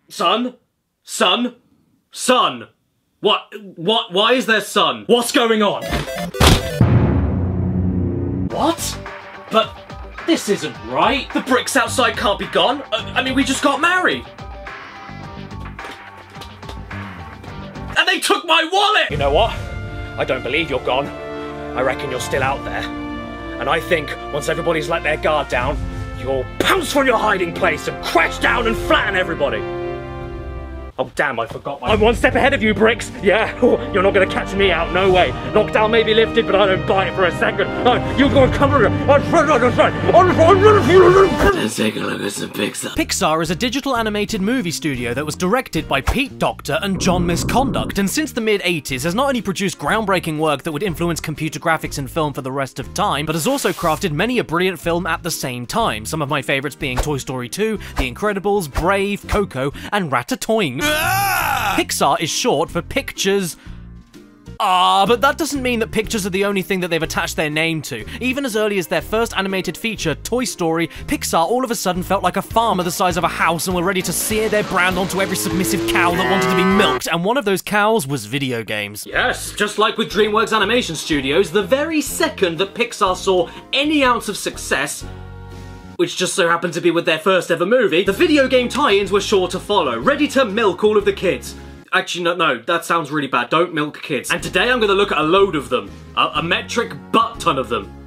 Son? Son? Son? What? Why is there sun? What's going on? What? But this isn't right. The bricks outside can't be gone. I mean, we just got married. And they took my wallet! You know what? I don't believe you're gone. I reckon you're still out there. And I think once everybody's let their guard down, you'll pounce from your hiding place and crash down and flatten everybody. Oh damn, I forgot I'm one step ahead of you, Bricks. Yeah, you're not gonna catch me out, no way. Knockdown may be lifted, but I don't buy it for a second. Oh, you're gonna come here. Let's take a look at some Pixar. Pixar is a digital animated movie studio that was directed by Pete Docter and John Misconduct, and since the mid-80s has not only produced groundbreaking work that would influence computer graphics and film for the rest of time, but has also crafted many a brilliant film at the same time, some of my favourites being Toy Story 2, The Incredibles, Brave, Coco, and Ratatouille. Pixar is short for Pictures. But that doesn't mean that pictures are the only thing that they've attached their name to. Even as early as their first animated feature, Toy Story, Pixar all of a sudden felt like a farmer the size of a house and were ready to sear their brand onto every submissive cow that wanted to be milked, and one of those cows was video games. Yes, just like with DreamWorks Animation Studios, the very second that Pixar saw any ounce of success, which just so happened to be with their first ever movie, the video game tie-ins were sure to follow, ready to milk all of the kids. Actually, no, that sounds really bad. Don't milk kids. And today I'm gonna look at a load of them. A metric butt-ton of them.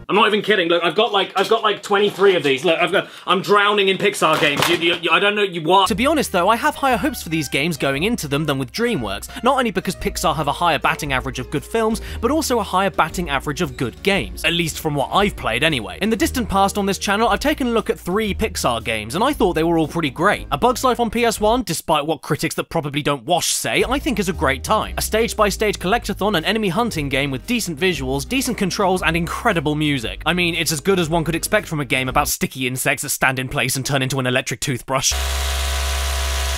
I'm not even kidding. Look, I've got like 23 of these. Look, I'm drowning in Pixar games. I don't know what. To be honest though, I have higher hopes for these games going into them than with DreamWorks. Not only because Pixar have a higher batting average of good films, but also a higher batting average of good games. At least from what I've played anyway. In the distant past on this channel, I've taken a look at 3 Pixar games, and I thought they were all pretty great. A Bug's Life on PS1, despite what critics that probably don't wash say, I think is a great time. A stage-by-stage collectathon and enemy hunting game with decent visuals, decent controls, and incredible music. I mean, it's as good as one could expect from a game about sticky insects that stand in place and turn into an electric toothbrush.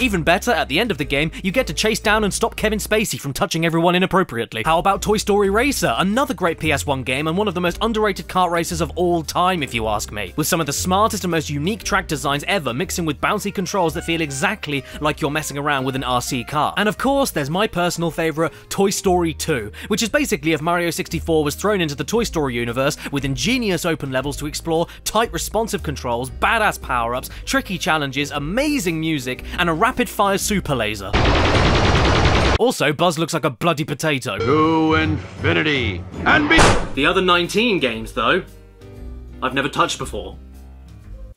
Even better, at the end of the game, you get to chase down and stop Kevin Spacey from touching everyone inappropriately. How about Toy Story Racer? Another great PS1 game and one of the most underrated kart races of all time, if you ask me. With some of the smartest and most unique track designs ever, mixing with bouncy controls that feel exactly like you're messing around with an RC car. And of course, there's my personal favourite, Toy Story 2, which is basically if Mario 64 was thrown into the Toy Story universe with ingenious open levels to explore, tight responsive controls, badass power-ups, tricky challenges, amazing music, and a rapid-fire super laser. Also, Buzz looks like a bloody potato. To infinity and be. The other 19 games, though, I've never touched before.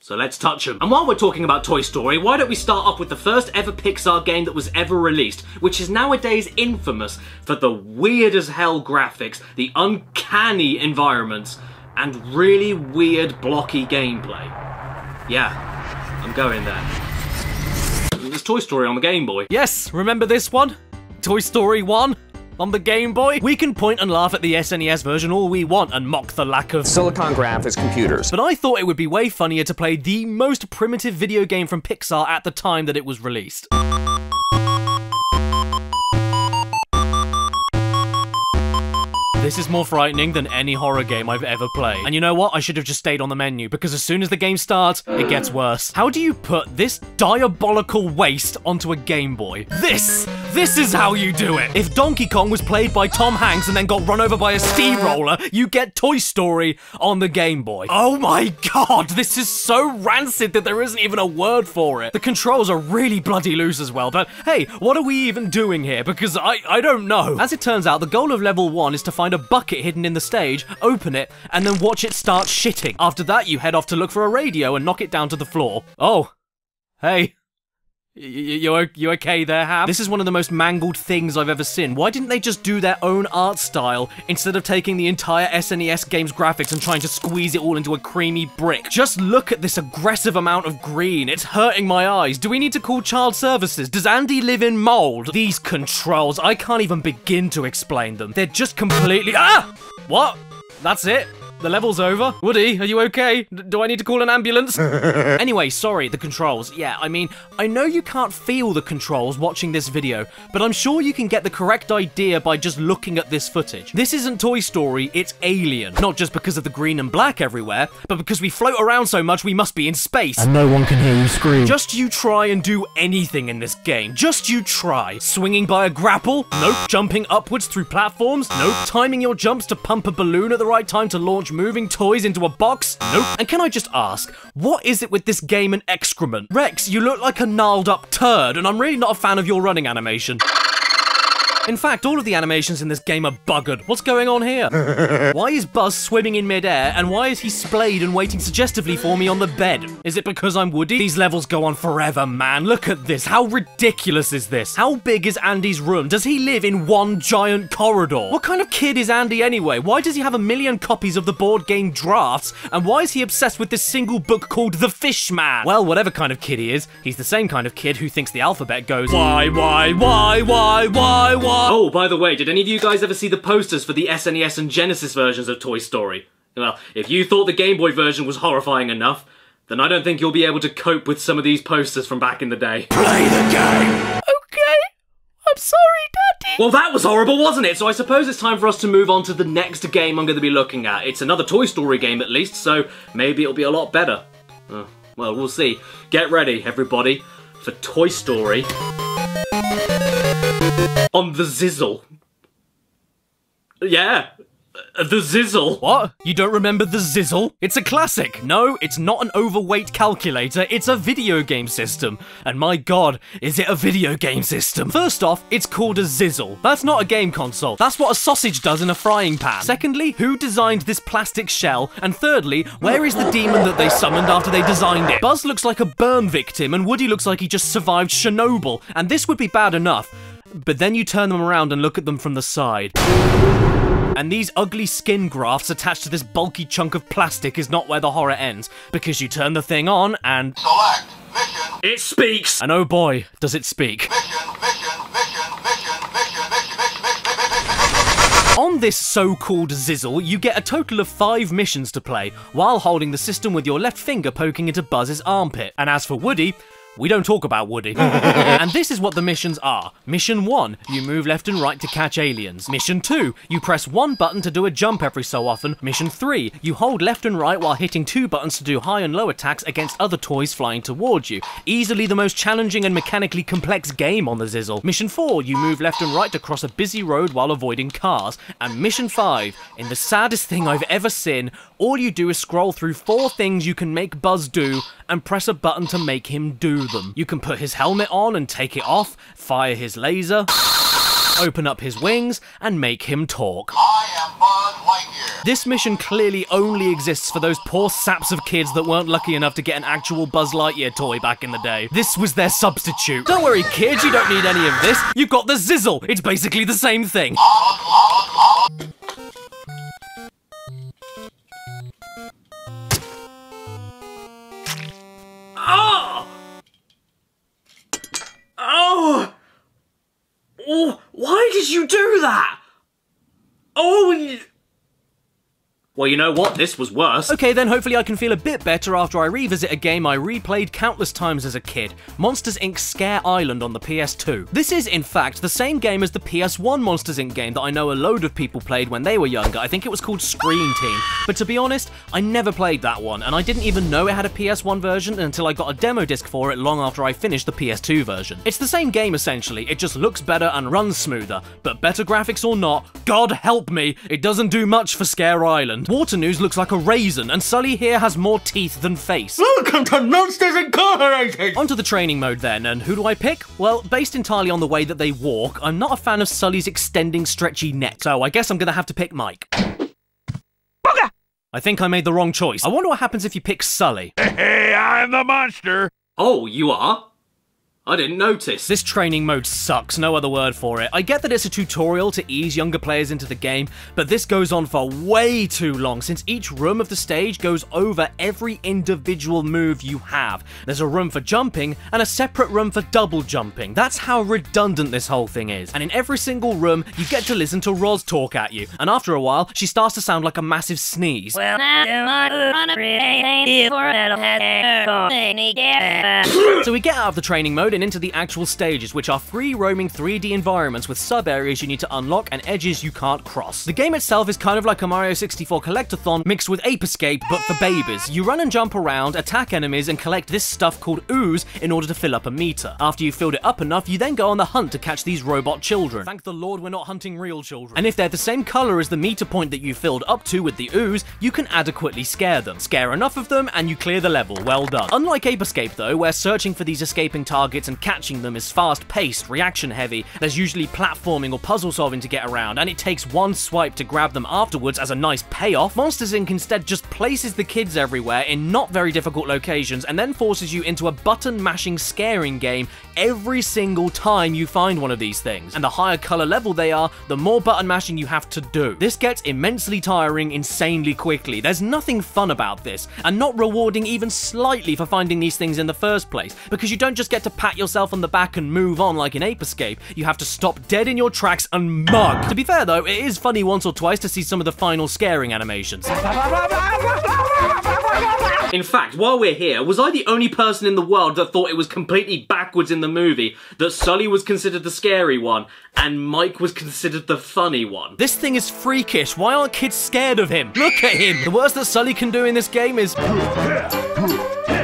So let's touch them. And while we're talking about Toy Story, why don't we start off with the first ever Pixar game that was ever released, which is nowadays infamous for the weird as hell graphics, the uncanny environments, and really weird blocky gameplay. Yeah, I'm going there. There's Toy Story on the Game Boy. Yes, remember this one? Toy Story 1? On the Game Boy? We can point and laugh at the SNES version all we want and mock the lack of silicon graphics computers. But I thought it would be way funnier to play the most primitive video game from Pixar at the time that it was released. This is more frightening than any horror game I've ever played. And you know what? I should have just stayed on the menu, because as soon as the game starts, it gets worse. How do you put this diabolical waste onto a Game Boy? This is how you do it! If Donkey Kong was played by Tom Hanks and then got run over by a steamroller, you get Toy Story on the Game Boy. Oh my god, this is so rancid that there isn't even a word for it. The controls are really bloody loose as well, but hey, what are we even doing here? Because I don't know. As it turns out, the goal of level 1 is to find a bucket hidden in the stage, open it, and then watch it start shitting. After that, you head off to look for a radio and knock it down to the floor. Oh. Hey. You okay there, Ham? This is one of the most mangled things I've ever seen. Why didn't they just do their own art style instead of taking the entire SNES game's graphics and trying to squeeze it all into a creamy brick? Just look at this aggressive amount of green. It's hurting my eyes. Do we need to call child services? Does Andy live in mold? These controls, I can't even begin to explain them. They're just completely— Ah! What? That's it? The level's over? Woody, are you okay? Do I need to call an ambulance? Anyway, sorry, the controls. Yeah, I mean, I know you can't feel the controls watching this video, but I'm sure you can get the correct idea by just looking at this footage. This isn't Toy Story, it's Alien. Not just because of the green and black everywhere, but because we float around so much we must be in space. And no one can hear you scream. Just you try and do anything in this game. Just you try. Swinging by a grapple? Nope. Jumping upwards through platforms? Nope. Timing your jumps to pump a balloon at the right time to launch moving toys into a box? Nope. And can I just ask, what is it with this game and excrement? Rex, you look like a gnarled up turd, and I'm really not a fan of your running animation. In fact, all of the animations in this game are buggered. What's going on here? Why is Buzz swimming in midair, and why is he splayed and waiting suggestively for me on the bed? Is it because I'm Woody? These levels go on forever, man. Look at this. How ridiculous is this? How big is Andy's room? Does he live in one giant corridor? What kind of kid is Andy anyway? Why does he have a million copies of the board game Drafts? And why is he obsessed with this single book called The Fish Man? Well, whatever kind of kid he is, he's the same kind of kid who thinks the alphabet goes why? Oh, by the way, did any of you guys ever see the posters for the SNES and Genesis versions of Toy Story? Well, if you thought the Game Boy version was horrifying enough, then I don't think you'll be able to cope with some of these posters from back in the day. Play the game! Okay, I'm sorry, Daddy. Well, that was horrible, wasn't it? So I suppose it's time for us to move on to the next game I'm going to be looking at. It's another Toy Story game at least, so maybe it'll be a lot better. Well, we'll see. Get ready, everybody, for Toy Story on the Zizzle. Yeah, the Zizzle. What? You don't remember the Zizzle? It's a classic. No, it's not an overweight calculator, it's a video game system. And my god, is it a video game system? First off, it's called a Zizzle. That's not a game console. That's what a sausage does in a frying pan. Secondly, who designed this plastic shell? And thirdly, where is the demon that they summoned after they designed it? Buzz looks like a burn victim and Woody looks like he just survived Chernobyl. And this would be bad enough. But then you turn them around and look at them from the side. And these ugly skin grafts attached to this bulky chunk of plastic is not where the horror ends, because you turn the thing on and... Select mission. It speaks! And oh boy, does it speak. Mission. On this so-called Zizzle, you get a total of 5 missions to play, while holding the system with your left finger poking into Buzz's armpit. And as for Woody, we don't talk about Woody. And this is what the missions are. Mission 1, you move left and right to catch aliens. Mission 2, you press 1 button to do a jump every so often. Mission 3, you hold left and right while hitting 2 buttons to do high and low attacks against other toys flying towards you. Easily the most challenging and mechanically complex game on the Zizzle. Mission 4, you move left and right to cross a busy road while avoiding cars. And Mission 5, in the saddest thing I've ever seen, all you do is scroll through 4 things you can make Buzz do and press a button to make him do them. You can put his helmet on and take it off, fire his laser, open up his wings, and make him talk. I am Buzz Lightyear. This mission clearly only exists for those poor saps of kids that weren't lucky enough to get an actual Buzz Lightyear toy back in the day. This was their substitute. Don't worry, kids, you don't need any of this. You've got the Zizzle. It's basically the same thing. Oh! Oh! Oh! Why did you do that? Oh! Well, you know what? This was worse. Okay, then hopefully I can feel a bit better after I revisit a game I replayed countless times as a kid. Monsters Inc Scare Island on the PS2. This is, in fact, the same game as the PS1 Monsters Inc game that I know a load of people played when they were younger. I think it was called Scream Team. But to be honest, I never played that one, and I didn't even know it had a PS1 version until I got a demo disc for it long after I finished the PS2 version. It's the same game essentially, it just looks better and runs smoother. But better graphics or not, God help me, it doesn't do much for Scare Island. Waternoose looks like a raisin, and Sully here has more teeth than face. Welcome to Monsters Incorporated! Onto the training mode then, and who do I pick? Well, based entirely on the way that they walk, I'm not a fan of Sully's extending stretchy neck, so I guess I'm gonna have to pick Mike. I think I made the wrong choice. I wonder what happens if you pick Sully. Hey, I'm the monster! Oh, you are? I didn't notice. This training mode sucks, no other word for it. I get that it's a tutorial to ease younger players into the game, but this goes on for way too long since each room of the stage goes over every individual move you have. There's a room for jumping and a separate room for double jumping. That's how redundant this whole thing is. And in every single room, you get to listen to Roz talk at you, and after a while, she starts to sound like a massive sneeze. So we get out of the training mode and into the actual stages, which are free roaming 3D environments with sub-areas you need to unlock and edges you can't cross. The game itself is kind of like a Mario 64 collectathon mixed with Ape Escape, but for babies. You run and jump around, attack enemies, and collect this stuff called ooze in order to fill up a meter. After you've filled it up enough, you then go on the hunt to catch these robot children. Thank the Lord we're not hunting real children. And if they're the same color as the meter point that you filled up to with the ooze, you can adequately scare them. Scare enough of them and you clear the level. Well done. Unlike Ape Escape though, where searching for these escaping targets and catching them is fast-paced, reaction-heavy, there's usually platforming or puzzle solving to get around, and it takes one swipe to grab them afterwards as a nice payoff. Monsters Inc. instead just places the kids everywhere in not very difficult locations and then forces you into a button-mashing scaring game every single time you find one of these things. And the higher color level they are, the more button mashing you have to do. This gets immensely tiring insanely quickly. There's nothing fun about this, and not rewarding even slightly for finding these things in the first place, because you don't just get to pat yourself on the back and move on like in Ape Escape, you have to stop dead in your tracks and mug. To be fair though, it is funny once or twice to see some of the final scaring animations. In fact, while we're here, was I the only person in the world that thought it was completely backwards in the movie that Sully was considered the scary one and Mike was considered the funny one? This thing is freakish. Why aren't kids scared of him? Look at him. The worst that Sully can do in this game is...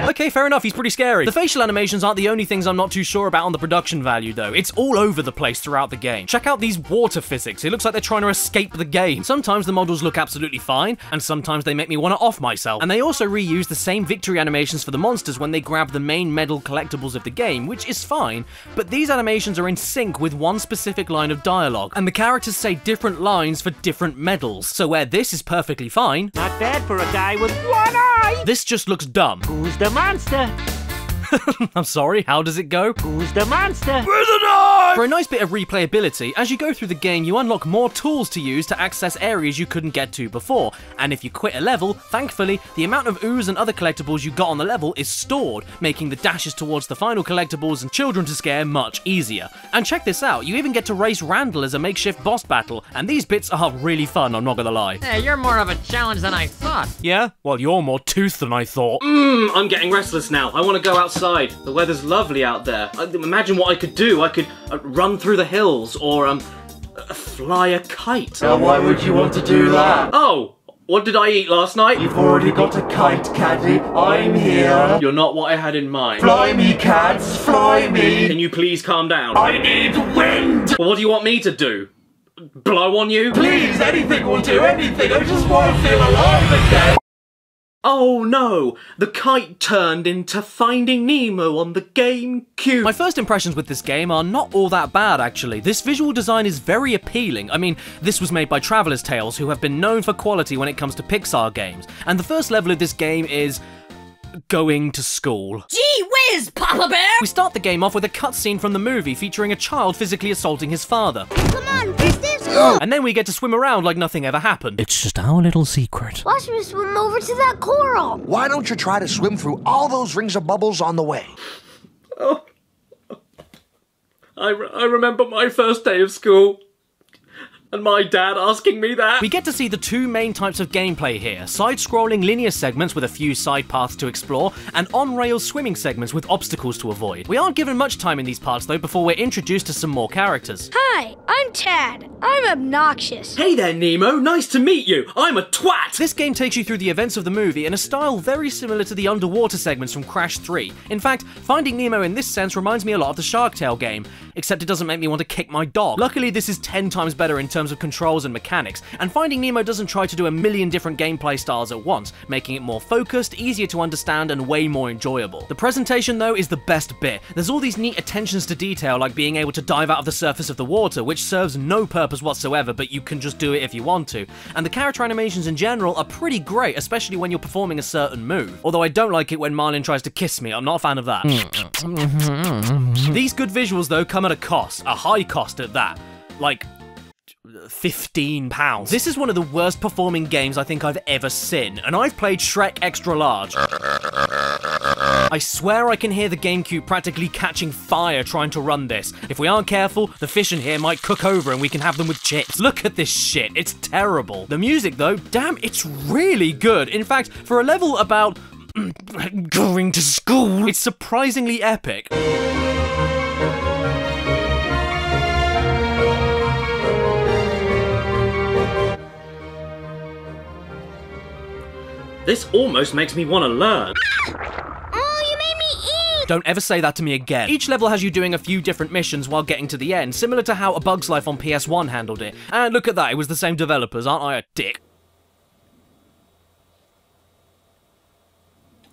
Okay, fair enough, he's pretty scary. The facial animations aren't the only things I'm not too sure about on the production value though. It's all over the place throughout the game. Check out these water physics. It looks like they're trying to escape the game. Sometimes the models look absolutely fine, and sometimes they make me want to off myself. And they also reuse the same victory animations for the monsters when they grab the main medal collectibles of the game, which is fine, but these animations are in sync with one specific line of dialogue, and the characters say different lines for different medals. So where this is perfectly fine, not bad for a guy with one eye. This just looks dumb. Who's the monster? I'm sorry, how does it go? Who's the monster? With an eye! For a nice bit of replayability, as you go through the game, you unlock more tools to use to access areas you couldn't get to before, and if you quit a level, thankfully, the amount of ooze and other collectibles you got on the level is stored, making the dashes towards the final collectibles and children to scare much easier. And check this out, you even get to race Randall as a makeshift boss battle, and these bits are really fun, I'm not gonna lie. Hey, you're more of a challenge than I thought. Yeah? Well, you're more toothed than I thought. I'm getting restless now. I want to go outside. The weather's lovely out there. Imagine what I could do. I could run through the hills or fly a kite. Now why would you want to do that? Oh, what did I eat last night? You've already got a kite, Caddy. I'm here. You're not what I had in mind. Fly me, Cads, fly me. Can you please calm down? I need wind. Well, what do you want me to do? Blow on you? Please, anything will do, anything. I just want to feel alive again. Oh no! The kite turned into Finding Nemo on the GameCube. My first impressions with this game are not all that bad, actually. This visual design is very appealing. I mean, this was made by Traveller's Tales, who have been known for quality when it comes to Pixar games. And the first level of this game is... going to school. Gee whiz, Papa Bear! We start the game off with a cutscene from the movie featuring a child physically assaulting his father. Come on, fix this! And then we get to swim around like nothing ever happened. It's just our little secret. Watch me swim over to that coral! Why don't you try to swim through all those rings of bubbles on the way? Oh. I remember my first day of school. And my dad asking me that. We get to see the two main types of gameplay here, side-scrolling linear segments with a few side paths to explore, and on-rails swimming segments with obstacles to avoid. We aren't given much time in these parts though before we're introduced to some more characters. Hi, I'm Tad. I'm obnoxious. Hey there, Nemo. Nice to meet you. I'm a twat. This game takes you through the events of the movie in a style very similar to the underwater segments from Crash 3. In fact, Finding Nemo in this sense reminds me a lot of the Shark Tale game. except it doesn't make me want to kick my dog. Luckily, this is 10 times better in terms of controls and mechanics, and Finding Nemo doesn't try to do a million different gameplay styles at once, making it more focused, easier to understand, and way more enjoyable. The presentation, though, is the best bit. There's all these neat attentions to detail, like being able to dive out of the surface of the water, which serves no purpose whatsoever, but you can just do it if you want to. And the character animations in general are pretty great, especially when you're performing a certain move. Although I don't like it when Marlin tries to kiss me, I'm not a fan of that. These good visuals, though, come at a cost, a high cost at that. Like, £15. This is one of the worst performing games I think I've ever seen, and I've played Shrek Extra Large. I swear I can hear the GameCube practically catching fire trying to run this. If we aren't careful, the fish in here might cook over and we can have them with chips. Look at this shit, it's terrible. The music though, damn, it's really good. In fact, for a level about going to school, it's surprisingly epic. This almost makes me want to learn. Oh, you made me eat! Don't ever say that to me again. Each level has you doing a few different missions while getting to the end, similar to how A Bug's Life on PS1 handled it. And look at that, it was the same developers, aren't I a dick?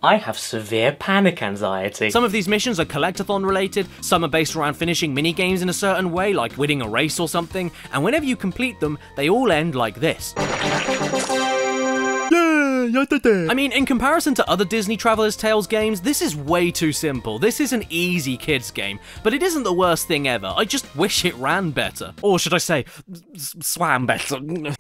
I have severe panic anxiety. Some of these missions are collectathon related, some are based around finishing minigames in a certain way, like winning a race or something, and whenever you complete them, they all end like this. I mean, in comparison to other Disney Traveler's Tales games, this is way too simple. This is an easy kids game, but it isn't the worst thing ever. I just wish it ran better. Or should I say, swam better. You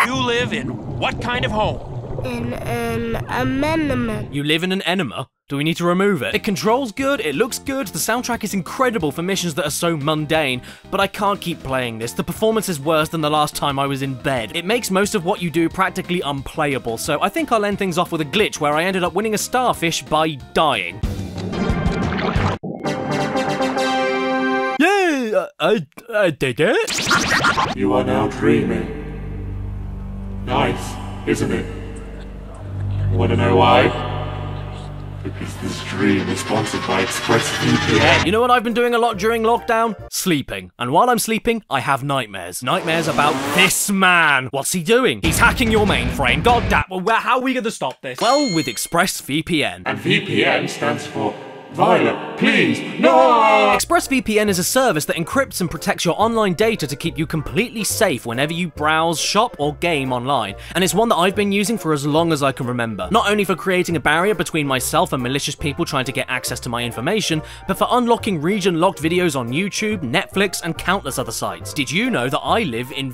live in what kind of home? In an amendment. You live in an enema? Do we need to remove it? It controls good, it looks good, the soundtrack is incredible for missions that are so mundane, but I can't keep playing this. The performance is worse than the last time I was in bed. It makes most of what you do practically unplayable, so I think I'll end things off with a glitch where I ended up winning a starfish by dying. Yeah, I did it. You are now dreaming. Nice, isn't it? Wanna know why? Because this dream is sponsored by ExpressVPN. You know what I've been doing a lot during lockdown? Sleeping. And while I'm sleeping, I have nightmares. Nightmares about this man. What's he doing? He's hacking your mainframe. God damn. Well, how are we going to stop this? Well, with ExpressVPN. And VPN stands for Violet, please, no! ExpressVPN is a service that encrypts and protects your online data to keep you completely safe whenever you browse, shop, or game online. And it's one that I've been using for as long as I can remember. Not only for creating a barrier between myself and malicious people trying to get access to my information, but for unlocking region-locked videos on YouTube, Netflix, and countless other sites. Did you know that I live in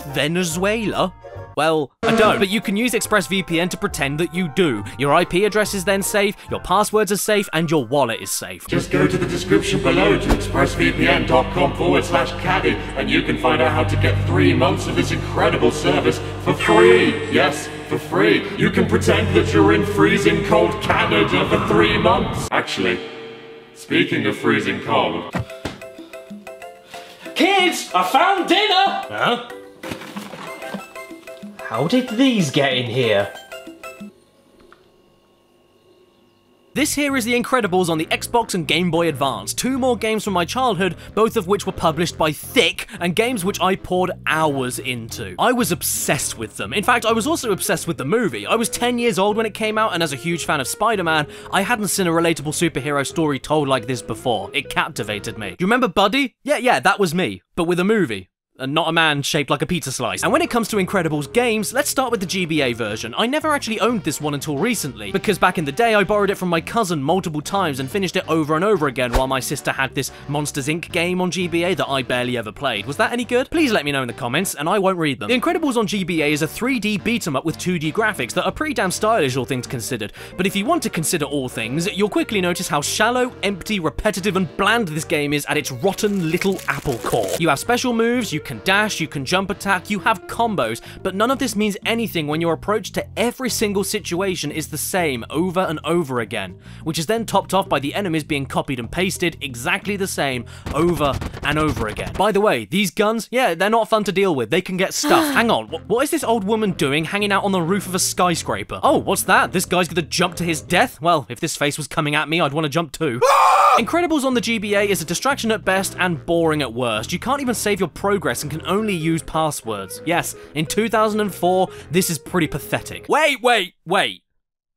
Venezuela? Well, I don't, but you can use ExpressVPN to pretend that you do. Your IP address is then safe, your passwords are safe, and your wallet is safe. Just go to the description below to expressvpn.com/caddy and you can find out how to get 3 months of this incredible service for free. Yes, for free. You can pretend that you're in freezing cold Canada for 3 months. Actually, speaking of freezing cold... Kids, I found dinner! Huh? How did these get in here? This here is the Incredibles on the Xbox and Gameboy Advance, 2 more games from my childhood, both of which were published by Thick, and games which I poured hours into. I was obsessed with them. In fact, I was also obsessed with the movie. I was 10 years old when it came out, and as a huge fan of Spider-Man, I hadn't seen a relatable superhero story told like this before. It captivated me. Do you remember Buddy? Yeah, that was me, but with a movie. And not a man shaped like a pizza slice. And when it comes to Incredibles games, let's start with the GBA version. I never actually owned this one until recently, because back in the day I borrowed it from my cousin multiple times and finished it over and over again while my sister had this Monsters Inc game on GBA that I barely ever played. Was that any good? Please let me know in the comments, and I won't read them. The Incredibles on GBA is a 3D beat-em-up with 2D graphics that are pretty damn stylish, all things considered. But if you want to consider all things, you'll quickly notice how shallow, empty, repetitive, and bland this game is at its rotten little apple core. You have special moves, you can dash, you can jump attack, you have combos, but none of this means anything when your approach to every single situation is the same over and over again, which is then topped off by the enemies being copied and pasted exactly the same over and over again. By the way, these guns, yeah, they're not fun to deal with. They can get stuffed. Hang on, what is this old woman doing hanging out on the roof of a skyscraper? Oh, what's that? This guy's gonna jump to his death? Well, if this face was coming at me, I'd want to jump too. Incredibles on the GBA is a distraction at best and boring at worst. You can't even save your progress and can only use passwords. Yes, in 2004, this is pretty pathetic. Wait.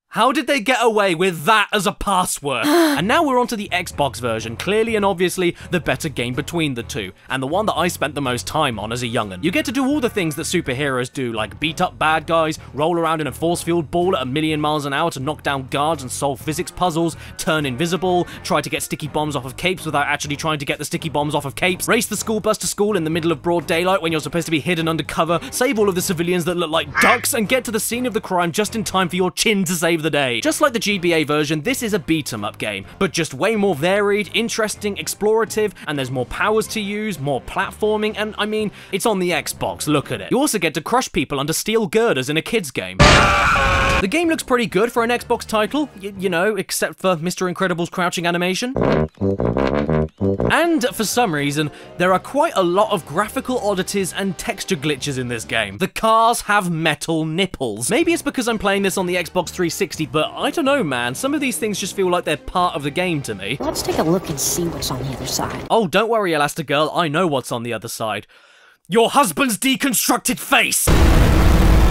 How did they get away with that as a password? And now we're onto the Xbox version, clearly and obviously the better game between the two, and the one that I spent the most time on as a young'un. You get to do all the things that superheroes do, like beat up bad guys, roll around in a force-field ball at 1,000,000 miles an hour to knock down guards and solve physics puzzles, turn invisible, try to get sticky bombs off of capes without actually trying to get the sticky bombs off of capes, race the school bus to school in the middle of broad daylight when you're supposed to be hidden under cover, save all of the civilians that look like ducks, and get to the scene of the crime just in time for your chin to save the day. Just like the GBA version, this is a beat-em-up game, but just way more varied, interesting, explorative, and there's more powers to use, more platforming, and I mean, it's on the Xbox, look at it. You also get to crush people under steel girders in a kid's game. The game looks pretty good for an Xbox title, you know, except for Mr. Incredible's crouching animation. And for some reason, there are quite a lot of graphical oddities and texture glitches in this game. The cars have metal nipples. Maybe it's because I'm playing this on the Xbox 360, but I don't know, man. Some of these things just feel like they're part of the game to me. Let's take a look and see what's on the other side. Oh, don't worry, Elastigirl. I know what's on the other side. Your husband's deconstructed face!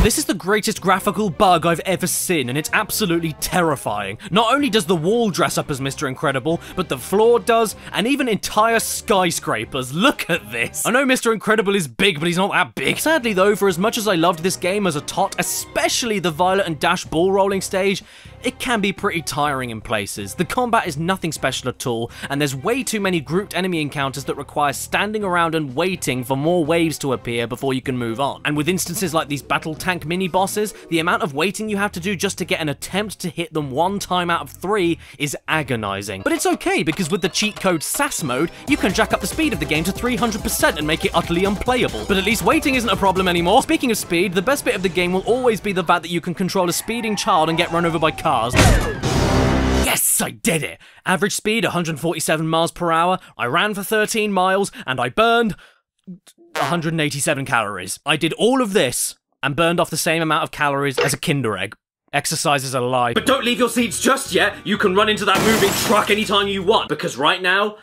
This is the greatest graphical bug I've ever seen, and it's absolutely terrifying. Not only does the wall dress up as Mr. Incredible, but the floor does, and even entire skyscrapers. Look at this. I know Mr. Incredible is big, but he's not that big. Sadly though, for as much as I loved this game as a tot, especially the Violet and Dash ball rolling stage, it can be pretty tiring in places. The combat is nothing special at all, and there's way too many grouped enemy encounters that require standing around and waiting for more waves to appear before you can move on. And with instances like these battle tank mini-bosses, the amount of waiting you have to do just to get an attempt to hit them 1 time out of 3 is agonizing. But it's okay, because with the cheat code SAS mode, you can jack up the speed of the game to 300% and make it utterly unplayable. But at least waiting isn't a problem anymore. Speaking of speed, the best bit of the game will always be the fact that you can control a speeding child and get run over by cars. Yes, I did it! Average speed 147 miles per hour, I ran for 13 miles, and I burned 187 calories. I did all of this and burned off the same amount of calories as a Kinder Egg. Exercise is a lie. But don't leave your seats just yet! You can run into that moving truck anytime you want, because right now,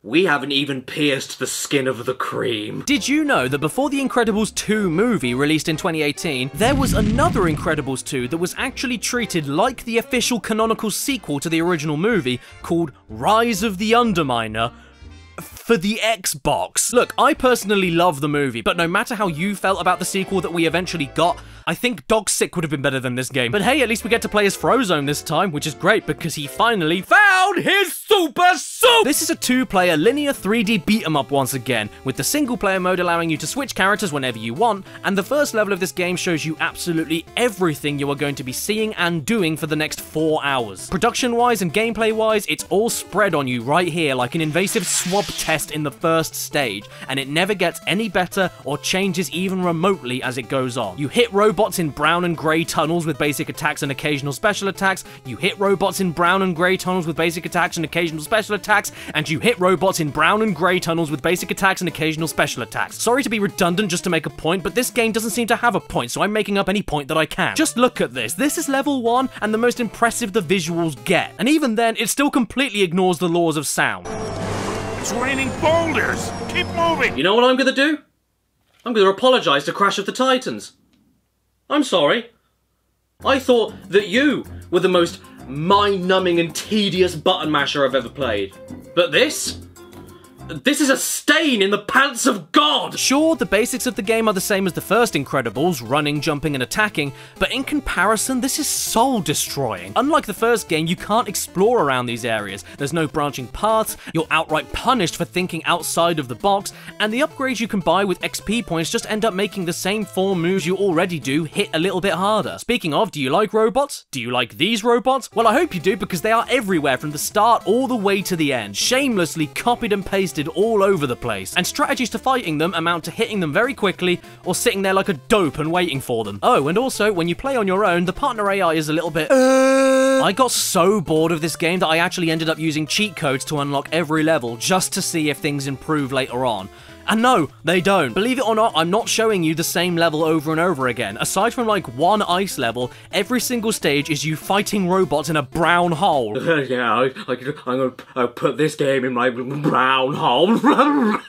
we haven't even pierced the skin of the cream. Did you know that before the Incredibles 2 movie released in 2018, there was another Incredibles 2 that was actually treated like the official canonical sequel to the original movie called Rise of the Underminer for the Xbox? Look, I personally love the movie, but no matter how you felt about the sequel that we eventually got, I think Dog Sick would have been better than this game. But hey, at least we get to play as Frozone this time, which is great because he finally found his super suit! This is a 2-player linear 3D beat-em-up once again, with the single-player mode allowing you to switch characters whenever you want, and the first level of this game shows you absolutely everything you are going to be seeing and doing for the next 4 hours. Production-wise and gameplay-wise, it's all spread on you right here like an invasive swab test in the first stage, and it never gets any better or changes even remotely as it goes on. You hit robots in brown and grey tunnels with basic attacks and occasional special attacks, you hit robots in brown and grey tunnels with basic attacks and occasional special attacks, and you hit robots in brown and grey tunnels with basic attacks and occasional special attacks. Sorry to be redundant just to make a point, but this game doesn't seem to have a point, so I'm making up any point that I can. Just look at this. This is level 1, and the most impressive the visuals get. And even then, it still completely ignores the laws of sound. It's raining boulders! Keep moving! You know what I'm gonna do? I'm gonna apologise to Crash of the Titans. I'm sorry. I thought that you were the most mind-numbing and tedious button masher I've ever played. But this is a stain in the pants of God! Sure, the basics of the game are the same as the first Incredibles, running, jumping and attacking, but in comparison, this is soul-destroying. Unlike the first game, you can't explore around these areas, there's no branching paths, you're outright punished for thinking outside of the box, and the upgrades you can buy with XP points just end up making the same 4 moves you already do hit a little bit harder. Speaking of, do you like robots? Do you like these robots? Well, I hope you do, because they are everywhere from the start all the way to the end, shamelessly copied and pasted wasted all over the place, and strategies to fighting them amount to hitting them very quickly or sitting there like a dope and waiting for them. Oh, and also, when you play on your own, the partner AI is a little bit I got so bored of this game that I actually ended up using cheat codes to unlock every level just to see if things improve later on. And no, they don't. Believe it or not, I'm not showing you the same level over and over again. Aside from like one ice level, every single stage is you fighting robots in a brown hole. Yeah, I'm gonna put this game in my brown hole. The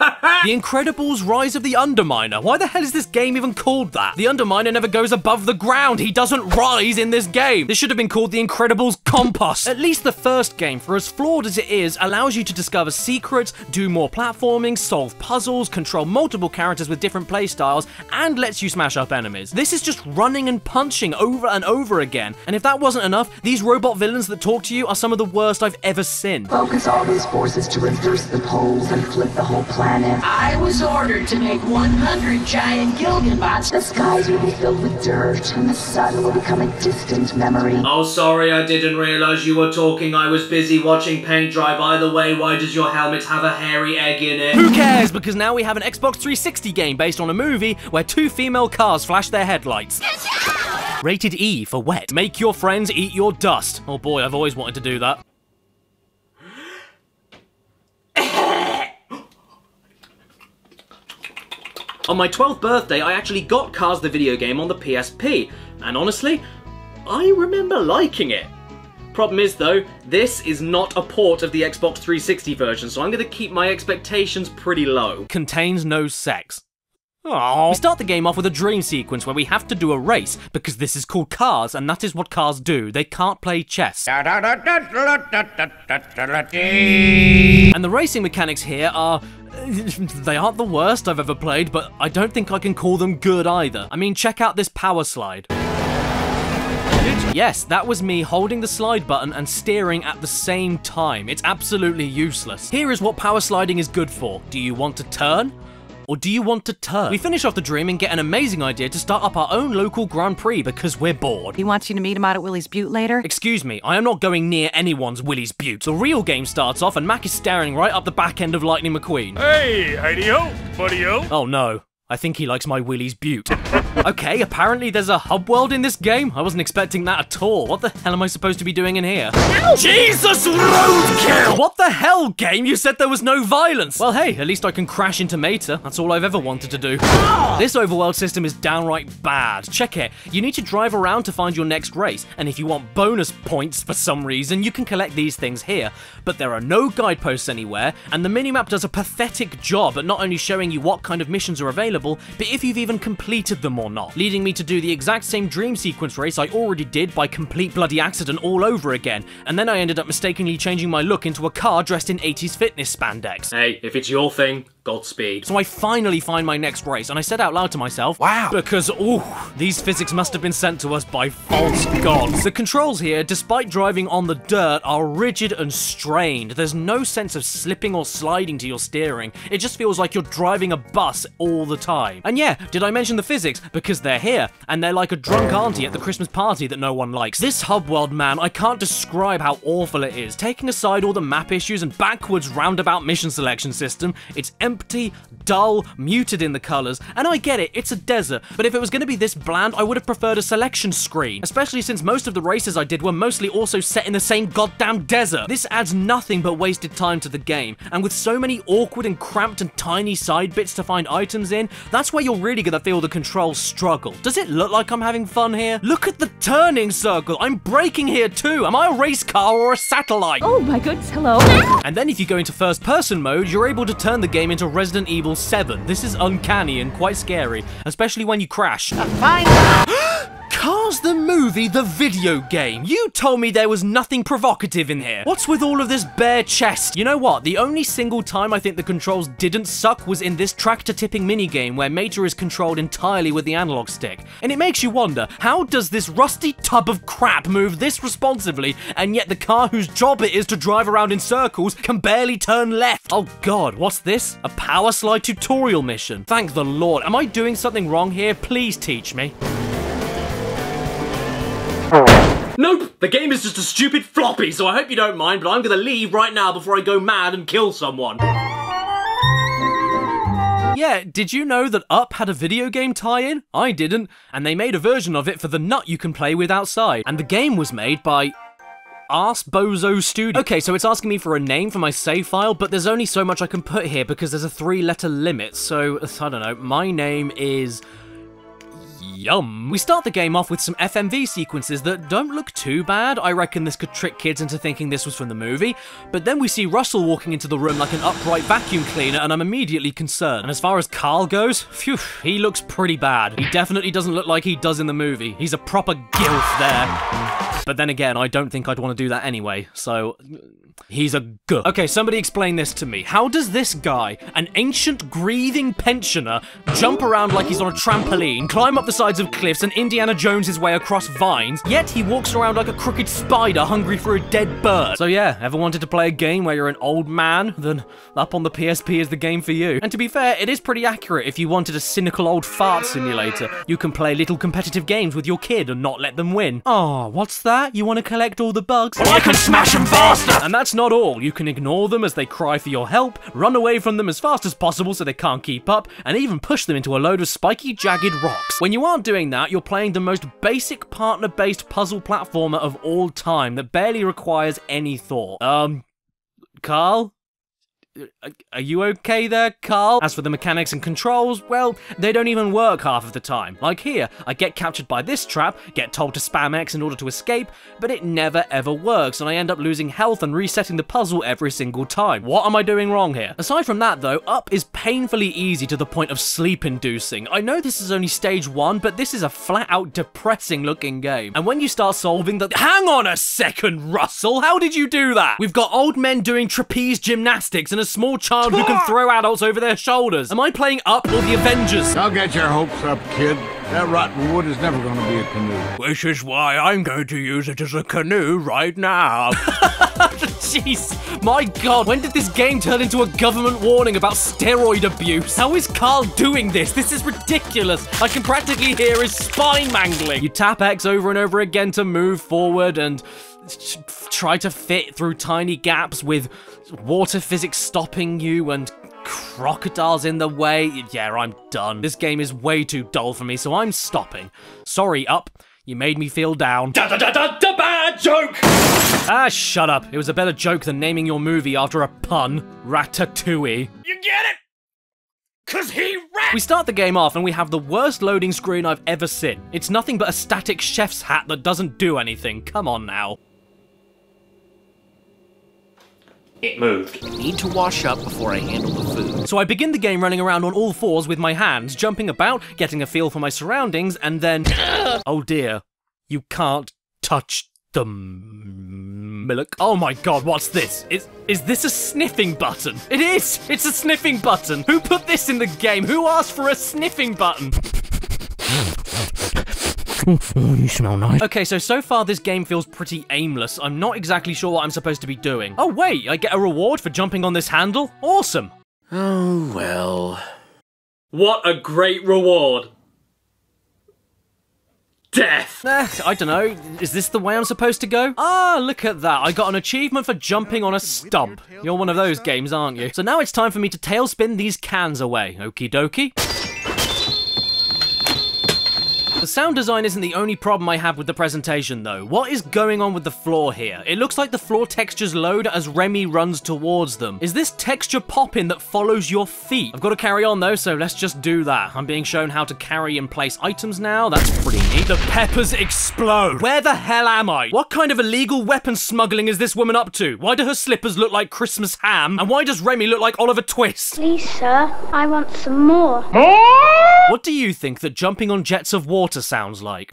Incredibles Rise of the Underminer. Why the hell is this game even called that? The Underminer never goes above the ground. He doesn't rise in this game. This should have been called the Incredibles Compost. At least the first game, for as flawed as it is, allows you to discover secrets, do more platforming, solve puzzles, control multiple characters with different playstyles, and lets you smash up enemies. This is just running and punching over and over again. And if that wasn't enough, these robot villains that talk to you are some of the worst I've ever seen. Focus all those forces to reverse the poles and flip the whole planet. I was ordered to make 100 giant Gilganbots. The skies will be filled with dirt, and the sun will become a distant memory. Oh, sorry, I didn't realize you were talking. I was busy watching paint dry. By the way, why does your helmet have a hairy egg in it? Who cares? Because now we have an Xbox 360 game based on a movie where two female cars flash their headlights. Rated E for wet. Make your friends eat your dust. Oh boy, I've always wanted to do that. On my 12th birthday, I actually got Cars the video game on the PSP, and honestly, I remember liking it. Problem is though, this is not a port of the Xbox 360 version, so I'm going to keep my expectations pretty low. Contains no sex. Aww. We start the game off with a dream sequence where we have to do a race, because this is called Cars, and that is what cars do. They can't play chess. And the racing mechanics here are... they aren't the worst I've ever played, but I don't think I can call them good either. I mean, check out this power slide. Yes, that was me holding the slide button and steering at the same time. It's absolutely useless. Here is what power sliding is good for. Do you want to turn? Or do you want to turn? We finish off the dream and get an amazing idea to start up our own local Grand Prix because we're bored. He wants you to meet him out at Willie's Butte later? Excuse me, I am not going near anyone's Willie's Butte. The real game starts off and Mac is staring right up the back end of Lightning McQueen. Hey, howdy-ho, buddy-o. Oh no. I think he likes my Willie's Butte. Okay, apparently there's a hub world in this game. I wasn't expecting that at all. What the hell am I supposed to be doing in here? Ow! Jesus, roadkill! What the hell, game? You said there was no violence. Well, hey, at least I can crash into Mater. That's all I've ever wanted to do. This overworld system is downright bad. Check it. You need to drive around to find your next race, and if you want bonus points for some reason, you can collect these things here. But there are no guideposts anywhere, and the minimap does a pathetic job at not only showing you what kind of missions are available, but if you've even completed them or not, leading me to do the exact same dream sequence race I already did by complete bloody accident all over again, and then I ended up mistakenly changing my look into a car dressed in 80s fitness spandex. Hey, if it's your thing, Godspeed. So I finally find my next race, and I said out loud to myself, wow, because, ooh, these physics must have been sent to us by false gods. The controls here, despite driving on the dirt, are rigid and strained. There's no sense of slipping or sliding to your steering. It just feels like you're driving a bus all the time. And yeah, did I mention the physics? Because they're here, and they're like a drunk auntie at the Christmas party that no one likes. This hub world, man, I can't describe how awful it is. Taking aside all the map issues and backwards roundabout mission selection system, it's empty, dull, muted in the colors, and I get it, it's a desert, but if it was going to be this bland, I would have preferred a selection screen, especially since most of the races I did were mostly also set in the same goddamn desert. This adds nothing but wasted time to the game, and with so many awkward and cramped and tiny side bits to find items in, that's where you're really gonna feel the controls struggle. Does it look like I'm having fun here? Look at the turning circle, I'm braking here too. Am I a race car or a satellite? Oh my goodness, hello. And then if you go into first person mode, you're able to turn the game into Resident Evil 7. This is uncanny and quite scary, especially when you crash. Cars the movie, the video game. You told me there was nothing provocative in here. What's with all of this bare chest? You know what? The only single time I think the controls didn't suck was in this tractor tipping minigame where Mater is controlled entirely with the analog stick. And it makes you wonder, how does this rusty tub of crap move this responsively, and yet the car whose job it is to drive around in circles can barely turn left? Oh god, what's this? A power slide tutorial mission. Thank the Lord. Am I doing something wrong here? Please teach me. Nope, the game is just a stupid floppy, so I hope you don't mind, but I'm gonna leave right now before I go mad and kill someone. Yeah, did you know that Up had a video game tie-in? I didn't, and they made a version of it for the nut you can play with outside. And the game was made by Arse Bozo Studio. Okay, so it's asking me for a name for my save file, but there's only so much I can put here because there's a 3-letter limit, so, I don't know, my name is Yum. We start the game off with some FMV sequences that don't look too bad. I reckon this could trick kids into thinking this was from the movie, but then we see Russell walking into the room like an upright vacuum cleaner, and I'm immediately concerned. And as far as Carl goes, phew, he looks pretty bad. He definitely doesn't look like he does in the movie. He's a proper gilf there. But then again, I don't think I'd want to do that anyway, so he's a good. Okay, somebody explain this to me. How does this guy, an ancient grieving pensioner, jump around like he's on a trampoline, climb up the sides of cliffs, and Indiana Jones his way across vines, yet he walks around like a crooked spider hungry for a dead bird? So yeah, ever wanted to play a game where you're an old man? Then Up on the PSP is the game for you. And to be fair, it is pretty accurate if you wanted a cynical old fart simulator. You can play little competitive games with your kid and not let them win. Oh, what's that? You want to collect all the bugs? Well, I can smash them faster! And that's not all. You can ignore them as they cry for your help, run away from them as fast as possible so they can't keep up, and even push them into a load of spiky, jagged rocks. When you aren't doing that, you're playing the most basic partner-based puzzle platformer of all time that barely requires any thought. Carl? Are you okay there, Carl? As for the mechanics and controls, well, they don't even work half of the time. Like here, I get captured by this trap, get told to spam X in order to escape, but it never ever works, and I end up losing health and resetting the puzzle every single time. What am I doing wrong here? Aside from that though, Up is painfully easy to the point of sleep-inducing. I know this is only stage 1, but this is a flat-out depressing looking game. And when you start solving the— Hang on a second, Russell! How did you do that? We've got old men doing trapeze gymnastics and a small child who can throw adults over their shoulders. Am I playing Up or the Avengers? Don't get your hopes up, kid. That rotten wood is never going to be a canoe. Which is why I'm going to use it as a canoe right now. Jeez, my god, when did this game turn into a government warning about steroid abuse? How is Carl doing this? This is ridiculous. I can practically hear his spine mangling. You tap X over and over again to move forward and try to fit through tiny gaps with water physics stopping you and crocodiles in the way. Yeah, I'm done. This game is way too dull for me, so I'm stopping. Sorry, Up. You made me feel down. Bad joke! Ah, shut up. It was a better joke than naming your movie after a pun. Ratatouille. You get it? 'Cause he rat! We start the game off and we have the worst loading screen I've ever seen. It's nothing but a static chef's hat that doesn't do anything. Come on now. It moved. Need to wash up before I handle the food. So I begin the game running around on all fours with my hands, jumping about, getting a feel for my surroundings, and then... Oh dear. You can't touch the milk. Oh my god, what's this? Is this a sniffing button? It is! It's a sniffing button! Who put this in the game? Who asked for a sniffing button? You smell nice. Okay, so far this game feels pretty aimless. I'm not exactly sure what I'm supposed to be doing. Oh wait, I get a reward for jumping on this handle? Awesome. Oh, well. What a great reward. Death! I don't know. Is this the way I'm supposed to go? Ah, look at that. I got an achievement for jumping on a stump. You're one of those games, aren't you? So now it's time for me to tailspin these cans away. Okie dokie. The sound design isn't the only problem I have with the presentation though. What is going on with the floor here? It looks like the floor textures load as Remy runs towards them. Is this texture pop-in that follows your feet? I've got to carry on though, so let's just do that. I'm being shown how to carry and place items now. That's pretty neat. The peppers explode. Where the hell am I? What kind of illegal weapon smuggling is this woman up to? Why do her slippers look like Christmas ham? And why does Remy look like Oliver Twist? Please, sir, I want some more. What do you think that jumping on jets of water sounds like?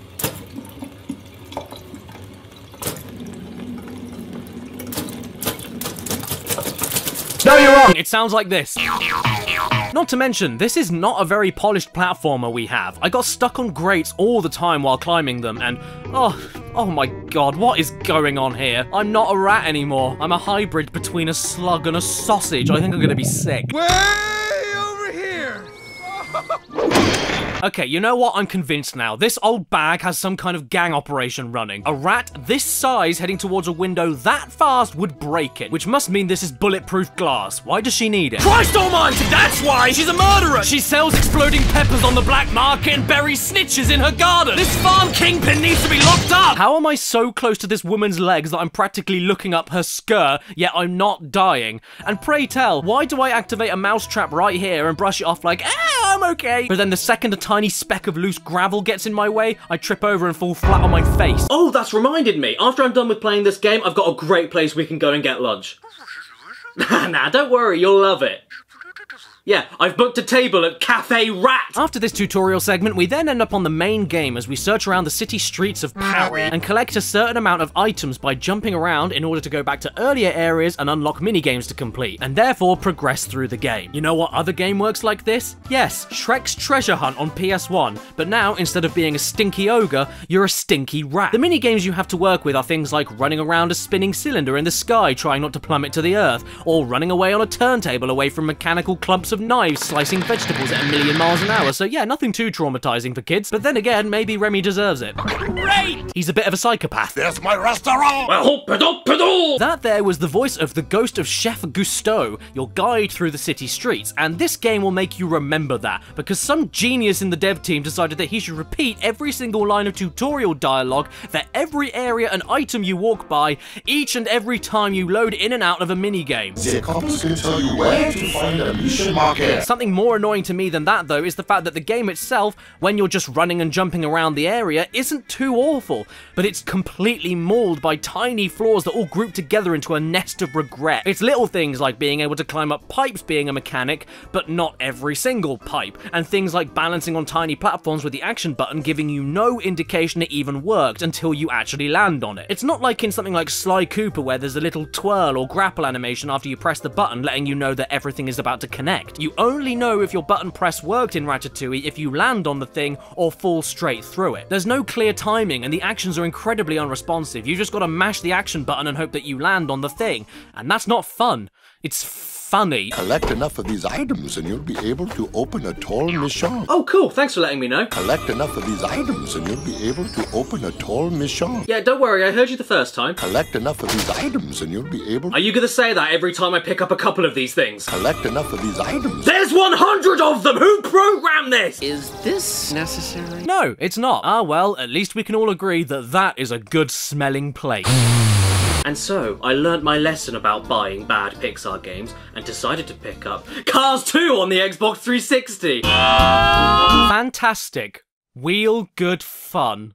No, you're wrong! It sounds like this. Not to mention, this is not a very polished platformer we have. I got stuck on grates all the time while climbing them, and oh my god, what is going on here? I'm not a rat anymore. I'm a hybrid between a slug and a sausage. I think I'm gonna be sick. Way over here! Okay, you know what? I'm convinced now. This old bag has some kind of gang operation running. A rat this size heading towards a window that fast would break it, which must mean this is bulletproof glass. Why does she need it? Christ almighty, that's why! She's a murderer! She sells exploding peppers on the black market and buries snitches in her garden. This farm kingpin needs to be locked up! How am I so close to this woman's legs that I'm practically looking up her skirt, yet I'm not dying? And pray tell, why do I activate a mousetrap right here and brush it off like, I'm okay? But then the second a tiny speck of loose gravel gets in my way, I trip over and fall flat on my face. Oh, that's reminded me. After I'm done with playing this game, I've got a great place we can go and get lunch. Nah, don't worry, you'll love it. Yeah, I've booked a table at Cafe Rat! After this tutorial segment, we then end up on the main game as we search around the city streets of Paris and collect a certain amount of items by jumping around in order to go back to earlier areas and unlock minigames to complete, and therefore progress through the game. You know what other game works like this? Yes, Shrek's Treasure Hunt on PS1, but now, instead of being a stinky ogre, you're a stinky rat. The minigames you have to work with are things like running around a spinning cylinder in the sky trying not to plummet to the earth, or running away on a turntable away from mechanical clumps of knives slicing vegetables at 1,000,000 miles an hour, so yeah, nothing too traumatizing for kids, but then again, maybe Remy deserves it. Great! He's a bit of a psychopath. There's my restaurant! That there was the voice of the ghost of Chef Gusteau, your guide through the city streets, and this game will make you remember that, because some genius in the dev team decided that he should repeat every single line of tutorial dialogue for every area and item you walk by, each and every time you load in and out of a minigame. The compass can tell you where to find a mission marker. Something more annoying to me than that, though, is the fact that the game itself, when you're just running and jumping around the area, isn't too awful, but it's completely mauled by tiny flaws that all group together into a nest of regret. It's little things like being able to climb up pipes being a mechanic, but not every single pipe, and things like balancing on tiny platforms with the action button giving you no indication it even worked until you actually land on it. It's not like in something like Sly Cooper where there's a little twirl or grapple animation after you press the button letting you know that everything is about to connect. You only know if your button press worked in Ratatouille if you land on the thing or fall straight through it. There's no clear timing and the actions are incredibly unresponsive. You just gotta mash the action button and hope that you land on the thing. And that's not fun. It's funny. Collect enough of these items and you'll be able to open a tall mission. Oh cool, thanks for letting me know. Collect enough of these items and you'll be able to open a tall mission. Yeah, don't worry, I heard you the first time. Collect enough of these items and you'll be able to... Are you gonna say that every time I pick up a couple of these things? Collect enough of these items. There's 100 of them! Who programmed this? Is this necessary? No, it's not. Ah well, at least we can all agree that that is a good smelling place. And so, I learnt my lesson about buying bad Pixar games and decided to pick up Cars 2 on the Xbox 360! Fantastic. Real good fun.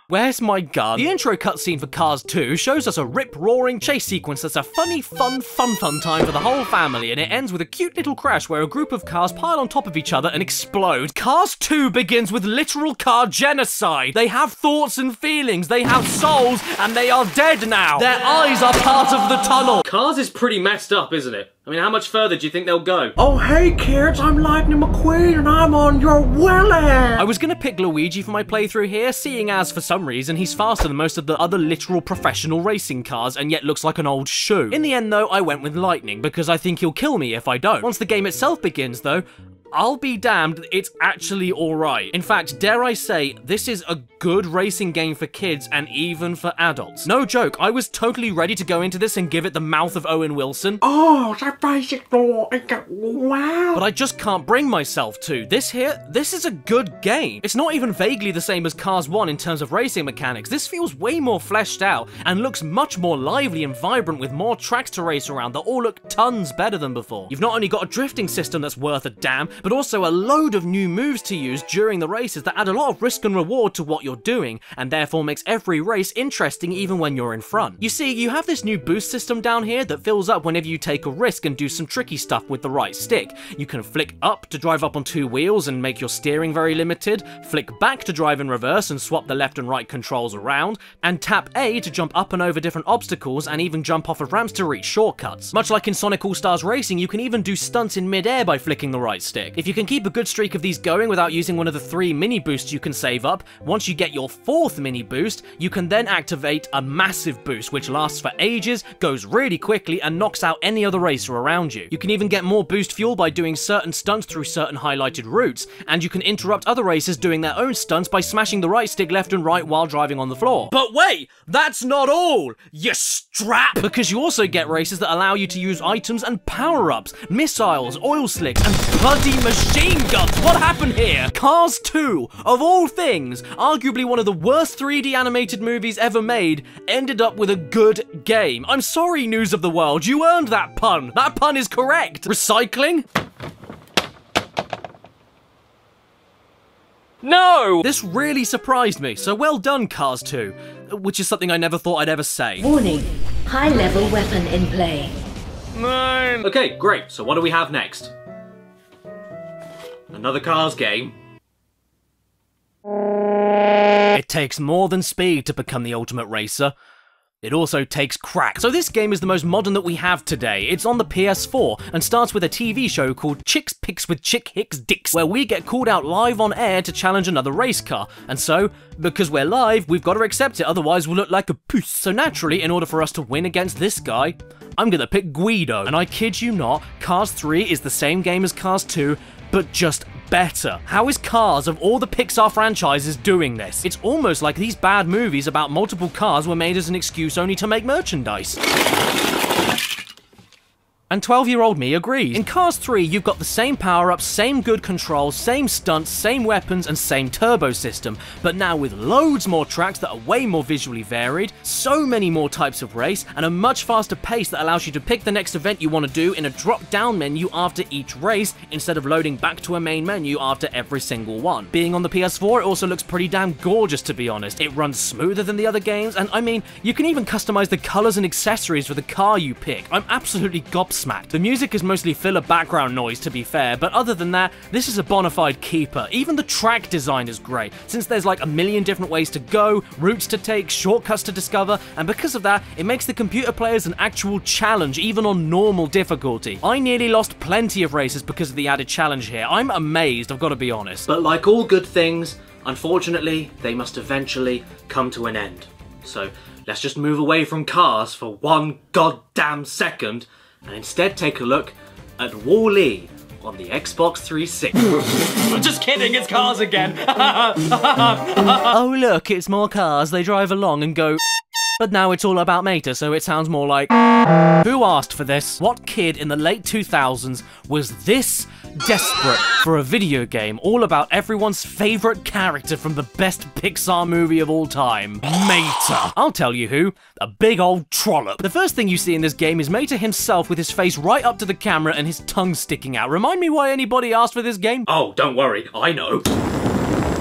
Where's my gun? The intro cutscene for Cars 2 shows us a rip-roaring chase sequence that's a funny, fun time for the whole family, and it ends with a cute little crash where a group of cars pile on top of each other and explode. Cars 2 begins with literal car genocide. They have thoughts and feelings, they have souls, and they are dead now. Their eyes are part of the tunnel. Cars is pretty messed up, isn't it? I mean, how much further do you think they'll go? Oh, hey kids, I'm Lightning McQueen and I'm on your willy! I was gonna pick Luigi for my playthrough here, seeing as, for some reason, he's faster than most of the other literal professional racing cars and yet looks like an old shoe. In the end, though, I went with Lightning, because I think he'll kill me if I don't. Once the game itself begins, though, I'll be damned, it's actually alright. In fact, dare I say, this is a good racing game for kids and even for adults. No joke, I was totally ready to go into this and give it the mouth of Owen Wilson. Oh, that basic law, wow. But I just can't bring myself to. This is a good game. It's not even vaguely the same as Cars 1 in terms of racing mechanics. This feels way more fleshed out and looks much more lively and vibrant with more tracks to race around that all look tons better than before. You've not only got a drifting system that's worth a damn, but also a load of new moves to use during the races that add a lot of risk and reward to what you're doing, and therefore makes every race interesting even when you're in front. You see, you have this new boost system down here that fills up whenever you take a risk and do some tricky stuff with the right stick. You can flick up to drive up on 2 wheels and make your steering very limited, flick back to drive in reverse and swap the left and right controls around, and tap A to jump up and over different obstacles and even jump off of ramps to reach shortcuts. Much like in Sonic All-Stars Racing, you can even do stunts in mid-air by flicking the right stick. If you can keep a good streak of these going without using one of the 3 mini boosts you can save up, once you get your 4th mini boost, you can then activate a massive boost, which lasts for ages, goes really quickly, and knocks out any other racer around you. You can even get more boost fuel by doing certain stunts through certain highlighted routes, and you can interrupt other racers doing their own stunts by smashing the right stick left and right while driving on the floor. But wait, that's not all, you strap! Because you also get races that allow you to use items and power-ups, missiles, oil slicks, and bloody machine guns. What happened here? Cars 2, of all things, arguably one of the worst 3D animated movies ever made, ended up with a good game. I'm sorry, News of the World, you earned that pun. That pun is correct. Recycling? No! This really surprised me, so well done, Cars 2. Which is something I never thought I'd ever say. Warning, high-level weapon in play. No. Okay, great, so what do we have next? Another Cars game. It takes more than speed to become the ultimate racer. It also takes crack. So this game is the most modern that we have today. It's on the PS4 and starts with a TV show called Chicks Picks with Chick Hicks Dicks, where we get called out live on air to challenge another race car. And so, because we're live, we've got to accept it, otherwise we'll look like a puss. So naturally, in order for us to win against this guy, I'm gonna pick Guido. And I kid you not, Cars 3 is the same game as Cars 2, but just better. How is Cars, of all the Pixar franchises, doing this? It's almost like these bad movies about multiple cars were made as an excuse only to make merchandise. And 12-year-old me agrees. In Cars 3, you've got the same power-ups, same good controls, same stunts, same weapons, and same turbo system, but now with loads more tracks that are way more visually varied, so many more types of race, and a much faster pace that allows you to pick the next event you want to do in a drop-down menu after each race, instead of loading back to a main menu after every single one. Being on the PS4, it also looks pretty damn gorgeous, to be honest. It runs smoother than the other games, and I mean, you can even customize the colors and accessories for the car you pick. I'm absolutely gobsmacked. The music is mostly filler background noise, to be fair, but other than that, this is a bona fide keeper. Even the track design is great, since there's like a million different ways to go, routes to take, shortcuts to discover, and because of that, it makes the computer players an actual challenge, even on normal difficulty. I nearly lost plenty of races because of the added challenge here. I'm amazed, I've got to be honest. But like all good things, unfortunately, they must eventually come to an end. So let's just move away from Cars for one goddamn second, and instead take a look at Wall-E on the Xbox 360. I'm just kidding, it's Cars again! Oh look, it's more cars, they drive along and go... But now it's all about Mater, so it sounds more like... Who asked for this? What kid in the late 2000s was this desperate for a video game all about everyone's favourite character from the best Pixar movie of all time? Mater. I'll tell you who. A big old trollop. The first thing you see in this game is Mater himself with his face right up to the camera and his tongue sticking out. Remind me why anybody asked for this game? Oh, don't worry, I know.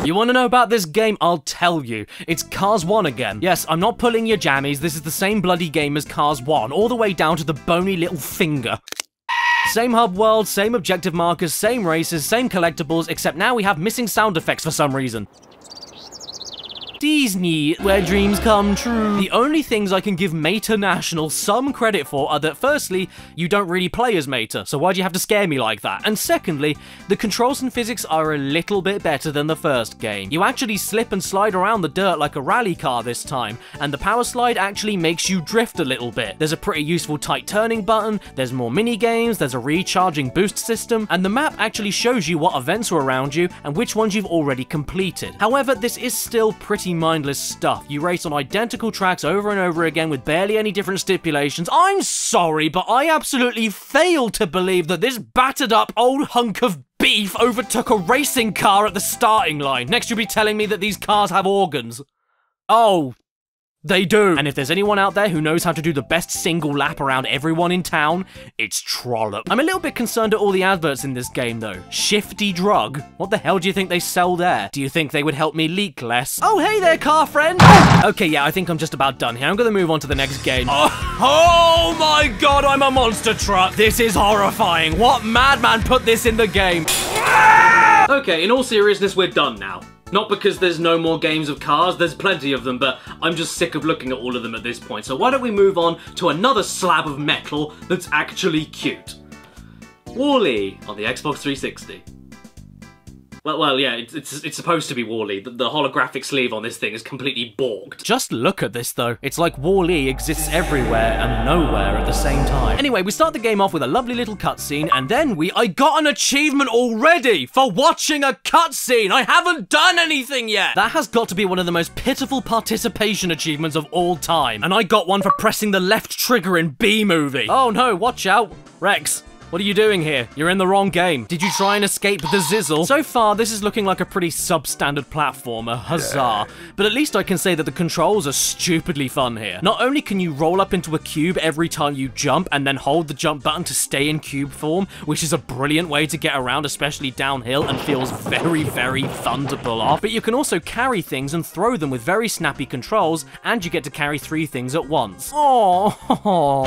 You want to know about this game? I'll tell you. It's Cars 1 again. Yes, I'm not pulling your jammies, this is the same bloody game as Cars 1, all the way down to the bony little finger. Same hub world, same objective markers, same races, same collectibles, except now we have missing sound effects for some reason. Disney, where dreams come true. The only things I can give Mater National some credit for are that firstly, you don't really play as Mater, so why'd you have to scare me like that? And secondly, the controls and physics are a little bit better than the first game. You actually slip and slide around the dirt like a rally car this time, and the power slide actually makes you drift a little bit. There's a pretty useful tight turning button, there's more mini games, there's a recharging boost system, and the map actually shows you what events are around you and which ones you've already completed. However, this is still pretty mindless stuff. You race on identical tracks over and over again with barely any different stipulations. I'm sorry, but I absolutely fail to believe that this battered up old hunk of beef overtook a racing car at the starting line. Next you'll be telling me that these cars have organs. Oh, they do. And if there's anyone out there who knows how to do the best single lap around everyone in town, it's Trollop. I'm a little bit concerned at all the adverts in this game though. Shifty drug? What the hell do you think they sell there? Do you think they would help me leak less? Oh, hey there, car friend! Okay, yeah, I think I'm just about done here. I'm gonna move on to the next game. Oh my god, I'm a monster truck! This is horrifying. What madman put this in the game? Okay, in all seriousness, we're done now. Not because there's no more games of Cars, there's plenty of them, but I'm just sick of looking at all of them at this point, so why don't we move on to another slab of metal that's actually cute. Wall-E on the Xbox 360. Well, yeah, it's supposed to be WALL-E. The holographic sleeve on this thing is completely borked. Just look at this though. It's like WALL-E exists everywhere and nowhere at the same time. Anyway, we start the game off with a lovely little cutscene, and then I got an achievement already for watching a cutscene. I haven't done anything yet. That has got to be one of the most pitiful participation achievements of all time. And I got one for pressing the left trigger in B-Movie. Oh no, watch out. Rex. What are you doing here? You're in the wrong game. Did you try and escape the zizzle? So far, this is looking like a pretty substandard platformer, huzzah. But at least I can say that the controls are stupidly fun here. Not only can you roll up into a cube every time you jump and then hold the jump button to stay in cube form, which is a brilliant way to get around, especially downhill, and feels very, very fun to pull off, but you can also carry things and throw them with very snappy controls, and you get to carry 3 things at once. Oh.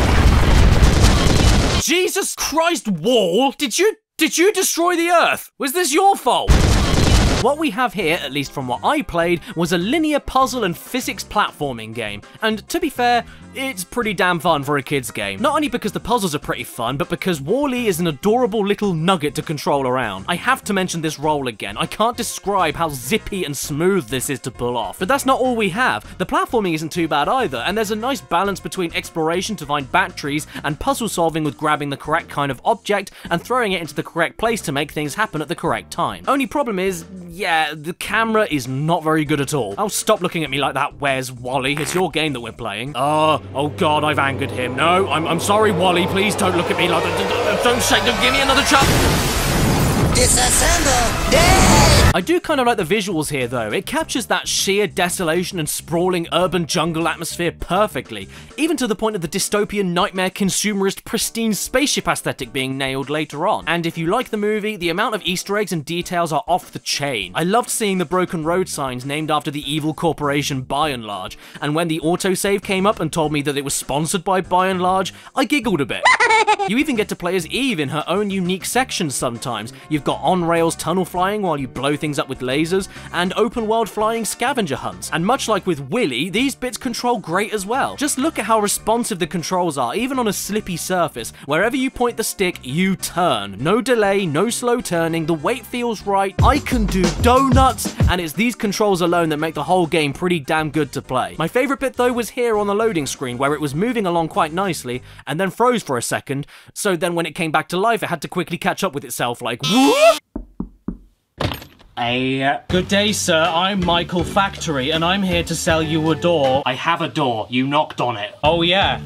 Jesus Christ, Wall! Did you destroy the Earth? Was this your fault? What we have here, at least from what I played, was a linear puzzle and physics platforming game. And to be fair, it's pretty damn fun for a kid's game. Not only because the puzzles are pretty fun, but because WALL-E is an adorable little nugget to control around. I have to mention this roll again. I can't describe how zippy and smooth this is to pull off. But that's not all we have. The platforming isn't too bad either, and there's a nice balance between exploration to find batteries and puzzle solving with grabbing the correct kind of object and throwing it into the correct place to make things happen at the correct time. Only problem is, yeah, the camera is not very good at all. Oh, stop looking at me like that, where's Wally? It's your game that we're playing. Oh god, I've angered him. No, I'm sorry, Wally, please don't look at me like that. Don't shake, don't give me another chance. Disassemble! Yeah! I do kind of like the visuals here though. It captures that sheer desolation and sprawling urban jungle atmosphere perfectly, even to the point of the dystopian nightmare consumerist pristine spaceship aesthetic being nailed later on. And if you like the movie, the amount of Easter eggs and details are off the chain. I loved seeing the broken road signs named after the evil corporation By and Large, and when the autosave came up and told me that it was sponsored by By and Large, I giggled a bit. You even get to play as Eve in her own unique sections sometimes. You've got on-rails tunnel flying while you blow things up with lasers, and open-world flying scavenger hunts. And much like with Willy, these bits control great as well. Just look at how responsive the controls are, even on a slippy surface. Wherever you point the stick, you turn. No delay, no slow turning, the weight feels right, I can do donuts, and it's these controls alone that make the whole game pretty damn good to play. My favourite bit though was here on the loading screen, where it was moving along quite nicely, and then froze for a second, so then when it came back to life, it had to quickly catch up with itself like, whoop! Good day, sir. I'm Michael Factory, and I'm here to sell you a door. I have a door. You knocked on it. Oh, yeah.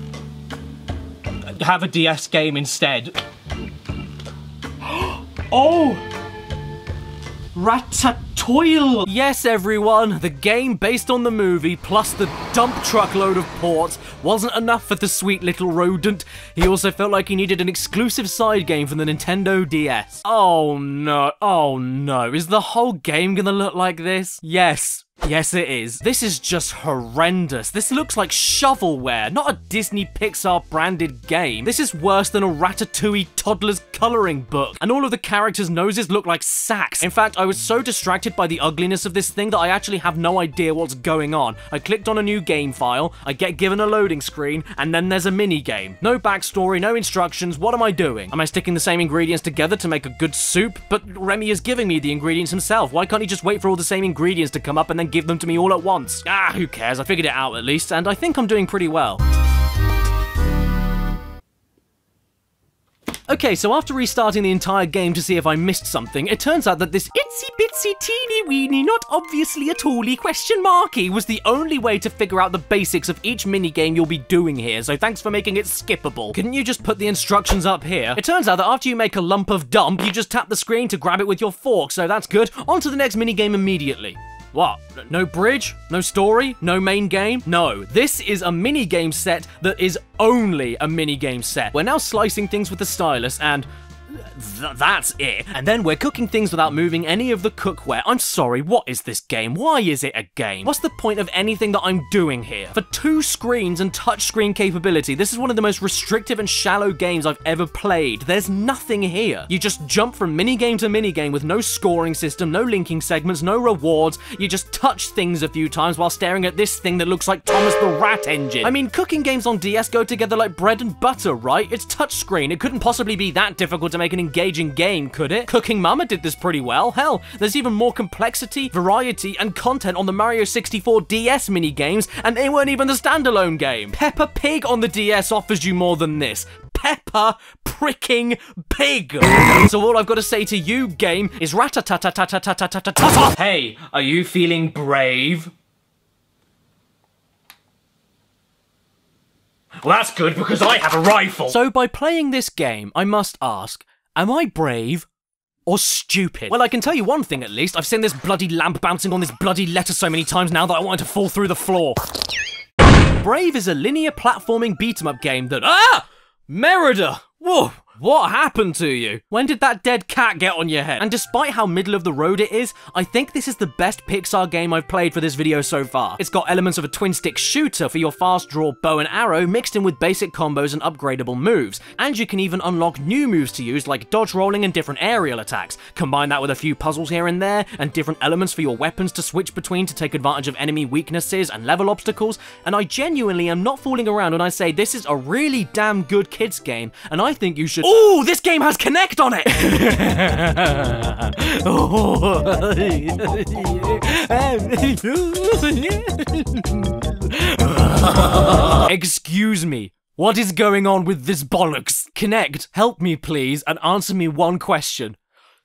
Have a DS game instead. Oh! Ratatouille! Yes, everyone, the game based on the movie, plus the dump truckload of ports, wasn't enough for the sweet little rodent. He also felt like he needed an exclusive side game for the Nintendo DS. Oh no, is the whole game gonna look like this? Yes. Yes, it is. This is just horrendous. This looks like shovelware, not a Disney Pixar branded game. This is worse than a Ratatouille toddler's coloring book. And all of the characters' noses look like sacks. In fact, I was so distracted by the ugliness of this thing that I actually have no idea what's going on. I clicked on a new game file, I get given a loading screen, and then there's a mini game. No backstory, no instructions, what am I doing? Am I sticking the same ingredients together to make a good soup? But Remy is giving me the ingredients himself. Why can't he just wait for all the same ingredients to come up and then give them to me all at once? Ah, who cares? I figured it out at least, and I think I'm doing pretty well. Okay, so after restarting the entire game to see if I missed something, it turns out that this itsy bitsy teeny weeny not obviously at all-y question marky was the only way to figure out the basics of each minigame you'll be doing here, so thanks for making it skippable. Couldn't you just put the instructions up here? It turns out that after you make a lump of dump, you just tap the screen to grab it with your fork, so that's good. On to the next minigame immediately. What? No bridge? No story? No main game? No. This is a minigame set that is only a minigame set. We're now slicing things with the stylus and... that's it. And then we're cooking things without moving any of the cookware. I'm sorry, what is this game? Why is it a game? What's the point of anything that I'm doing here? For 2 screens and touchscreen capability, this is one of the most restrictive and shallow games I've ever played. There's nothing here. You just jump from minigame to minigame with no scoring system, no linking segments, no rewards. You just touch things a few times while staring at this thing that looks like Thomas the Rat Engine. I mean, cooking games on DS go together like bread and butter, right? It's touchscreen. It couldn't possibly be that difficult to make an engaging game, could it? Cooking Mama did this pretty well. Hell, there's even more complexity, variety, and content on the Mario 64 DS minigames, and they weren't even the standalone game. Peppa Pig on the DS offers you more than this. Peppa pricking Pig! So all I've got to say to you, game, is rat-a-tat-tat-tat-tat-tat-tat. Hey, are you feeling brave? Well, that's good, because I have a rifle! So by playing this game, I must ask, am I brave or stupid? Well, I can tell you one thing at least. I've seen this bloody lamp bouncing on this bloody letter so many times now that I want it to fall through the floor. Brave is a linear platforming beat-em-up game that— Ah! Merida! Whoa! What happened to you? When did that dead cat get on your head? And despite how middle of the road it is, I think this is the best Pixar game I've played for this video so far. It's got elements of a twin-stick shooter for your fast-draw bow and arrow mixed in with basic combos and upgradable moves. And you can even unlock new moves to use like dodge rolling and different aerial attacks. Combine that with a few puzzles here and there, and different elements for your weapons to switch between to take advantage of enemy weaknesses and level obstacles, and I genuinely am not fooling around when I say this is a really damn good kids game, and I think you should— Ooh, this game has Kinect on it! Excuse me. What is going on with this bollocks? Kinect, help me please and answer me one question.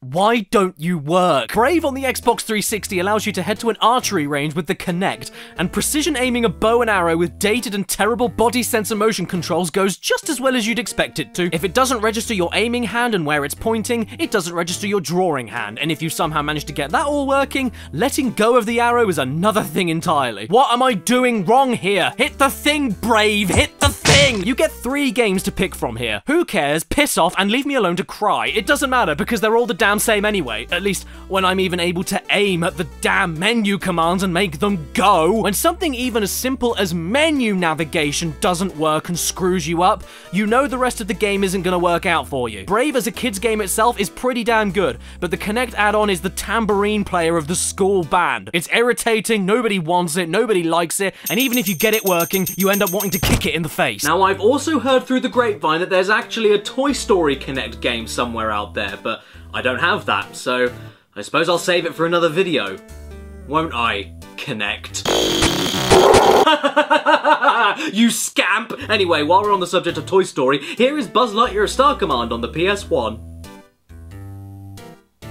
Why don't you work? Brave on the Xbox 360 allows you to head to an archery range with the Kinect, and precision aiming a bow and arrow with dated and terrible body sensor motion controls goes just as well as you'd expect it to. If it doesn't register your aiming hand and where it's pointing, it doesn't register your drawing hand, and if you somehow manage to get that all working, letting go of the arrow is another thing entirely. What am I doing wrong here? Hit the thing, Brave! Hit the thing! You get 3 games to pick from here. Who cares? Piss off and leave me alone to cry. It doesn't matter because they're all the damn same anyway, at least when I'm even able to aim at the damn menu commands and make them go. When something even as simple as menu navigation doesn't work and screws you up, you know the rest of the game isn't gonna work out for you. Brave as a kids game itself is pretty damn good, but the Kinect add-on is the tambourine player of the school band. It's irritating, nobody wants it, nobody likes it, and even if you get it working, you end up wanting to kick it in the face. Now, I've also heard through the grapevine that there's actually a Toy Story Kinect game somewhere out there, but I don't have that, so I suppose I'll save it for another video. Won't I, Kinect? You scamp! Anyway, while we're on the subject of Toy Story, here is Buzz Lightyear Star Command on the PS1.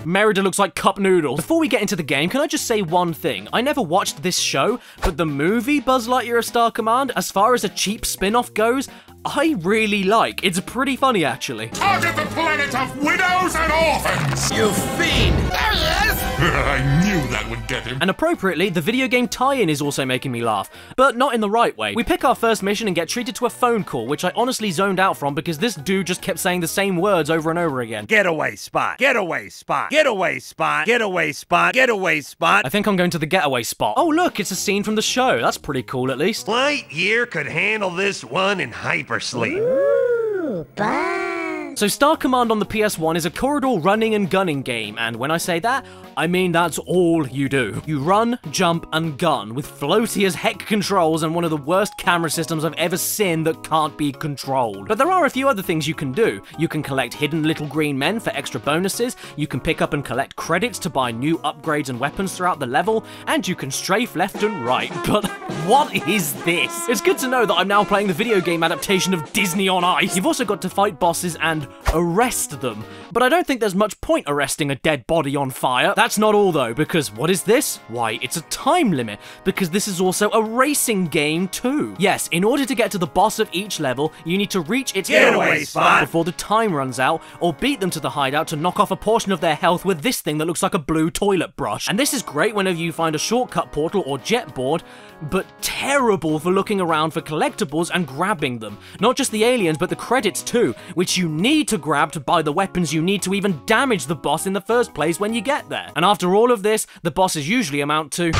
Merida looks like cup noodles. Before we get into the game, can I just say one thing? I never watched this show, but the movie Buzz Lightyear Star Command, as far as a cheap spin-off goes, I really like. It's pretty funny, actually. Target the planet of widows and orphans! You fiend! There he is! I knew that would get him. And appropriately, the video game tie-in is also making me laugh, but not in the right way. We pick our first mission and get treated to a phone call, which I honestly zoned out from because this dude just kept saying the same words over and over again. Getaway spot. Getaway spot. Getaway spot. Getaway spot. Getaway spot. I think I'm going to the getaway spot. Oh look, it's a scene from the show. That's pretty cool at least. Lightyear could handle this one in hypersleep. Ooh, bye. So Star Command on the PS1 is a corridor running and gunning game, and when I say that, I mean that's all you do. You run, jump, and gun, with floaty as heck controls and one of the worst camera systems I've ever seen that can't be controlled. But there are a few other things you can do. You can collect hidden little green men for extra bonuses, you can pick up and collect credits to buy new upgrades and weapons throughout the level, and you can strafe left and right. But what is this? It's good to know that I'm now playing the video game adaptation of Disney on Ice. You've also got to fight bosses and arrest them. But I don't think there's much point arresting a dead body on fire. That's not all though, because what is this? Why, it's a time limit, because this is also a racing game too. Yes, in order to get to the boss of each level, you need to reach its getaway spot before the time runs out, or beat them to the hideout to knock off a portion of their health with this thing that looks like a blue toilet brush. And this is great whenever you find a shortcut portal or jet board, but terrible for looking around for collectibles and grabbing them. Not just the aliens, but the credits too, which you need to grab to buy the weapons you need to even damage the boss in the first place when you get there. And after all of this, the bosses usually amount to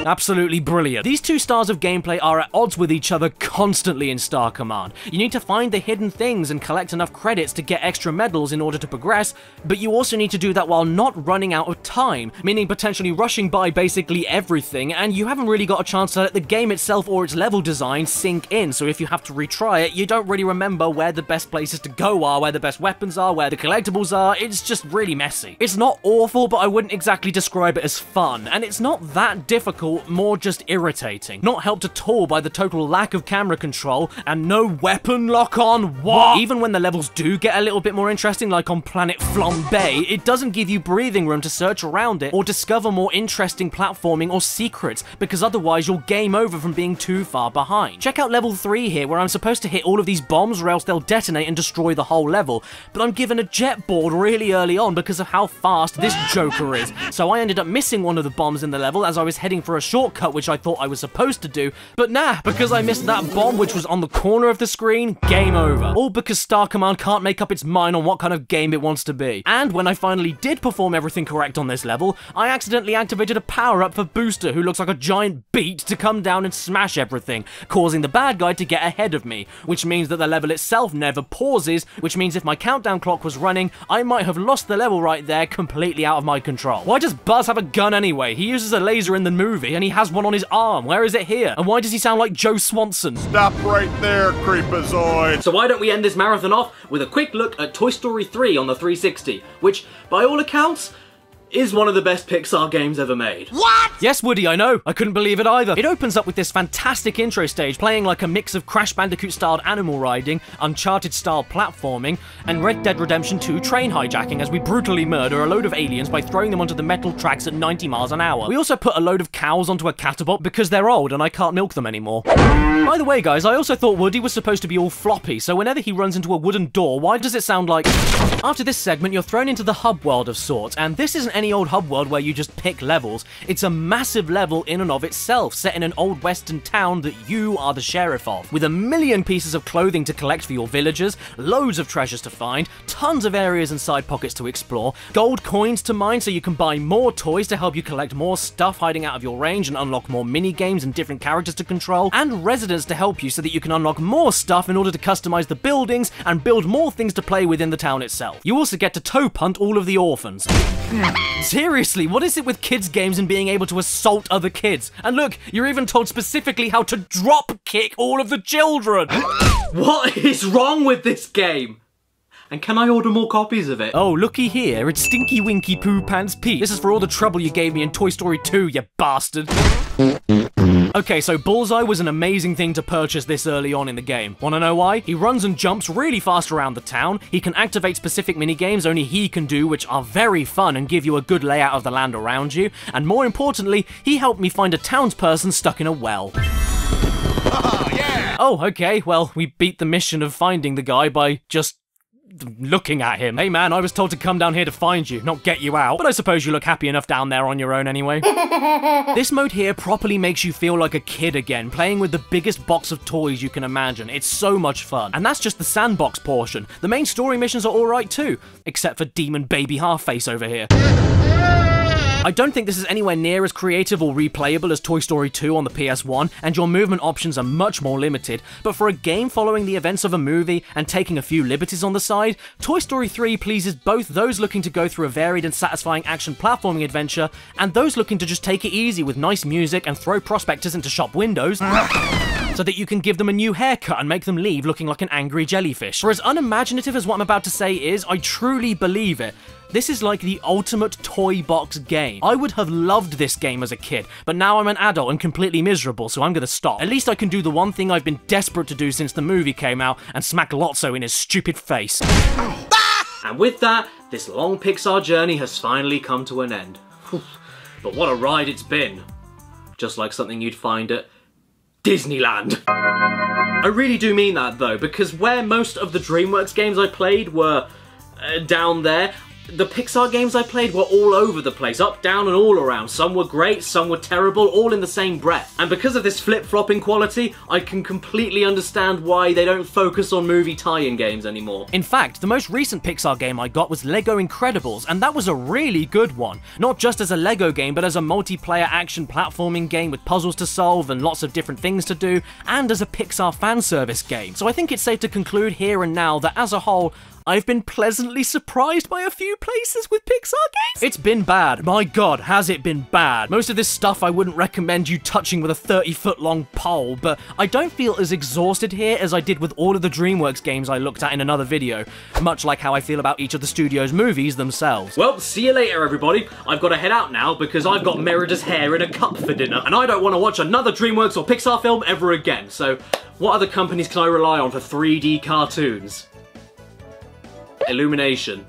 Absolutely brilliant. These two styles of gameplay are at odds with each other constantly in Star Command. You need to find the hidden things and collect enough credits to get extra medals in order to progress, but you also need to do that while not running out of time, meaning potentially rushing by basically everything, and you haven't really got a chance to let the game itself or its level design sink in, so if you have to retry it, you don't really remember where the best places to go are, where the best weapons are, where the collectibles are. It's just really messy. It's not awful, but I wouldn't exactly describe it as fun, and it's not that difficult, more just irritating. Not helped at all by the total lack of camera control and no weapon lock-on. What? Even when the levels do get a little bit more interesting, like on Planet Flambe, it doesn't give you breathing room to search around it or discover more interesting platforming or secrets, because otherwise you'll game over from being too far behind. Check out level 3 here, where I'm supposed to hit all of these bombs or else they'll detonate and destroy the whole level, but I'm given a jet board really early on because of how fast this joker is, so I ended up missing one of the bombs in the level as I was heading for a shortcut which I thought I was supposed to do, but nah, because I missed that bomb which was on the corner of the screen, game over. All because Star Command can't make up its mind on what kind of game it wants to be. And when I finally did perform everything correct on this level, I accidentally activated a power-up for Booster, who looks like a giant beat, to come down and smash everything, causing the bad guy to get ahead of me, which means that the level itself never pauses, which means if my countdown clock was running, I might have lost the level right there, completely out of my control. Why does Buzz have a gun anyway? He uses a laser in the movie, and he has one on his arm. Where is it here? And why does he sound like Joe Swanson? Stop right there, Creepazoid. So why don't we end this marathon off with a quick look at Toy Story 3 on the 360, which, by all accounts, is one of the best Pixar games ever made. What? Yes, Woody, I know. I couldn't believe it either. It opens up with this fantastic intro stage, playing like a mix of Crash Bandicoot-styled animal riding, Uncharted-style platforming, and Red Dead Redemption 2 train hijacking as we brutally murder a load of aliens by throwing them onto the metal tracks at 90 miles an hour. We also put a load of cows onto a catapult because they're old and I can't milk them anymore. By the way, guys, I also thought Woody was supposed to be all floppy, so whenever he runs into a wooden door, why does it sound like... After this segment, you're thrown into the hub world of sorts, and this isn't any old hub world where you just pick levels. It's a massive level in and of itself, set in an old western town that you are the sheriff of, with a million pieces of clothing to collect for your villagers, loads of treasures to find, tons of areas and side pockets to explore, gold coins to mine so you can buy more toys to help you collect more stuff hiding out of your range and unlock more mini games and different characters to control, and residents to help you so that you can unlock more stuff in order to customize the buildings and build more things to play within the town itself. You also get to toe punt all of the orphans. Seriously, what is it with kids games and being able to assault other kids? And look, you're even told specifically how to drop kick all of the children! What is wrong with this game? And can I order more copies of it? Oh, looky here, it's Stinky Winky Poo Pants Pete. This is for all the trouble you gave me in Toy Story 2, you bastard. Okay, so Bullseye was an amazing thing to purchase this early on in the game. Wanna know why? He runs and jumps really fast around the town, he can activate specific minigames only he can do, which are very fun and give you a good layout of the land around you, and more importantly, he helped me find a townsperson stuck in a well. Oh, okay, well, we beat the mission of finding the guy by just looking at him. Hey man, I was told to come down here to find you, not get you out, but I suppose you look happy enough down there on your own anyway. This mode here properly makes you feel like a kid again, playing with the biggest box of toys you can imagine. It's so much fun. And that's just the sandbox portion. The main story missions are alright too, except for Demon Baby Half-Face over here. I don't think this is anywhere near as creative or replayable as Toy Story 2 on the PS1, and your movement options are much more limited, but for a game following the events of a movie and taking a few liberties on the side, Toy Story 3 pleases both those looking to go through a varied and satisfying action platforming adventure, and those looking to just take it easy with nice music and throw prospectors into shop windows, so that you can give them a new haircut and make them leave looking like an angry jellyfish. For as unimaginative as what I'm about to say is, I truly believe it. This is like the ultimate toy box game. I would have loved this game as a kid, but now I'm an adult and completely miserable, so I'm gonna stop. At least I can do the one thing I've been desperate to do since the movie came out, and smack Lotso in his stupid face. And with that, this long Pixar journey has finally come to an end. But what a ride it's been. Just like something you'd find at Disneyland. I really do mean that though, because where most of the Dreamworks games I played were down there, the Pixar games I played were all over the place, up, down, and all around. Some were great, some were terrible, all in the same breath. And because of this flip-flopping quality, I can completely understand why they don't focus on movie tie-in games anymore. In fact, the most recent Pixar game I got was LEGO Incredibles, and that was a really good one. Not just as a LEGO game, but as a multiplayer action platforming game with puzzles to solve and lots of different things to do, and as a Pixar fan service game. So I think it's safe to conclude here and now that as a whole, I've been pleasantly surprised by a few places with Pixar games. It's been bad. My god, has it been bad. Most of this stuff I wouldn't recommend you touching with a 30-foot long pole, but I don't feel as exhausted here as I did with all of the Dreamworks games I looked at in another video, much like how I feel about each of the studio's movies themselves. Well, see you later, everybody. I've got to head out now because I've got Merida's hair in a cup for dinner, and I don't want to watch another Dreamworks or Pixar film ever again. So, what other companies can I rely on for 3D cartoons? Illumination.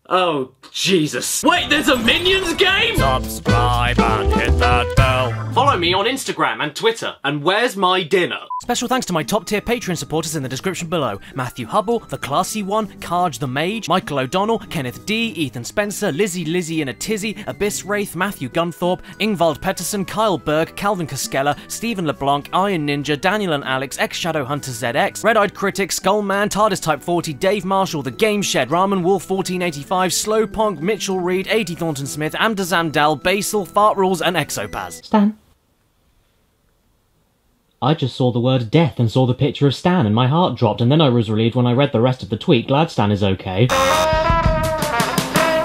Oh, Jesus. Wait, there's a Minions game?! Subscribe and hit that bell. Follow me on Instagram and Twitter. And where's my dinner? Special thanks to my top tier Patreon supporters in the description below. Matthew Hubble, The Classy One, Karj the Mage, Michael O'Donnell, Kenneth D, Ethan Spencer, Lizzie and a Tizzy, Abyss Wraith, Matthew Gunthorpe, Ingvald Pettersson, Kyle Berg, Calvin Cascella, Stephen LeBlanc, Iron Ninja, Daniel and Alex, X-Shadowhunter ZX, Red-Eyed Critic, Skullman, TARDIS Type 40, Dave Marshall, The Game Shed, Ramen Wolf 1485, Slowpong, Mitchell Reed, 80 Thornton Smith, Amdazam Dal, Basil, Fart Rules, and Exopaz. Stan. I just saw the word death and saw the picture of Stan and my heart dropped, and then I was relieved when I read the rest of the tweet. Glad Stan is okay.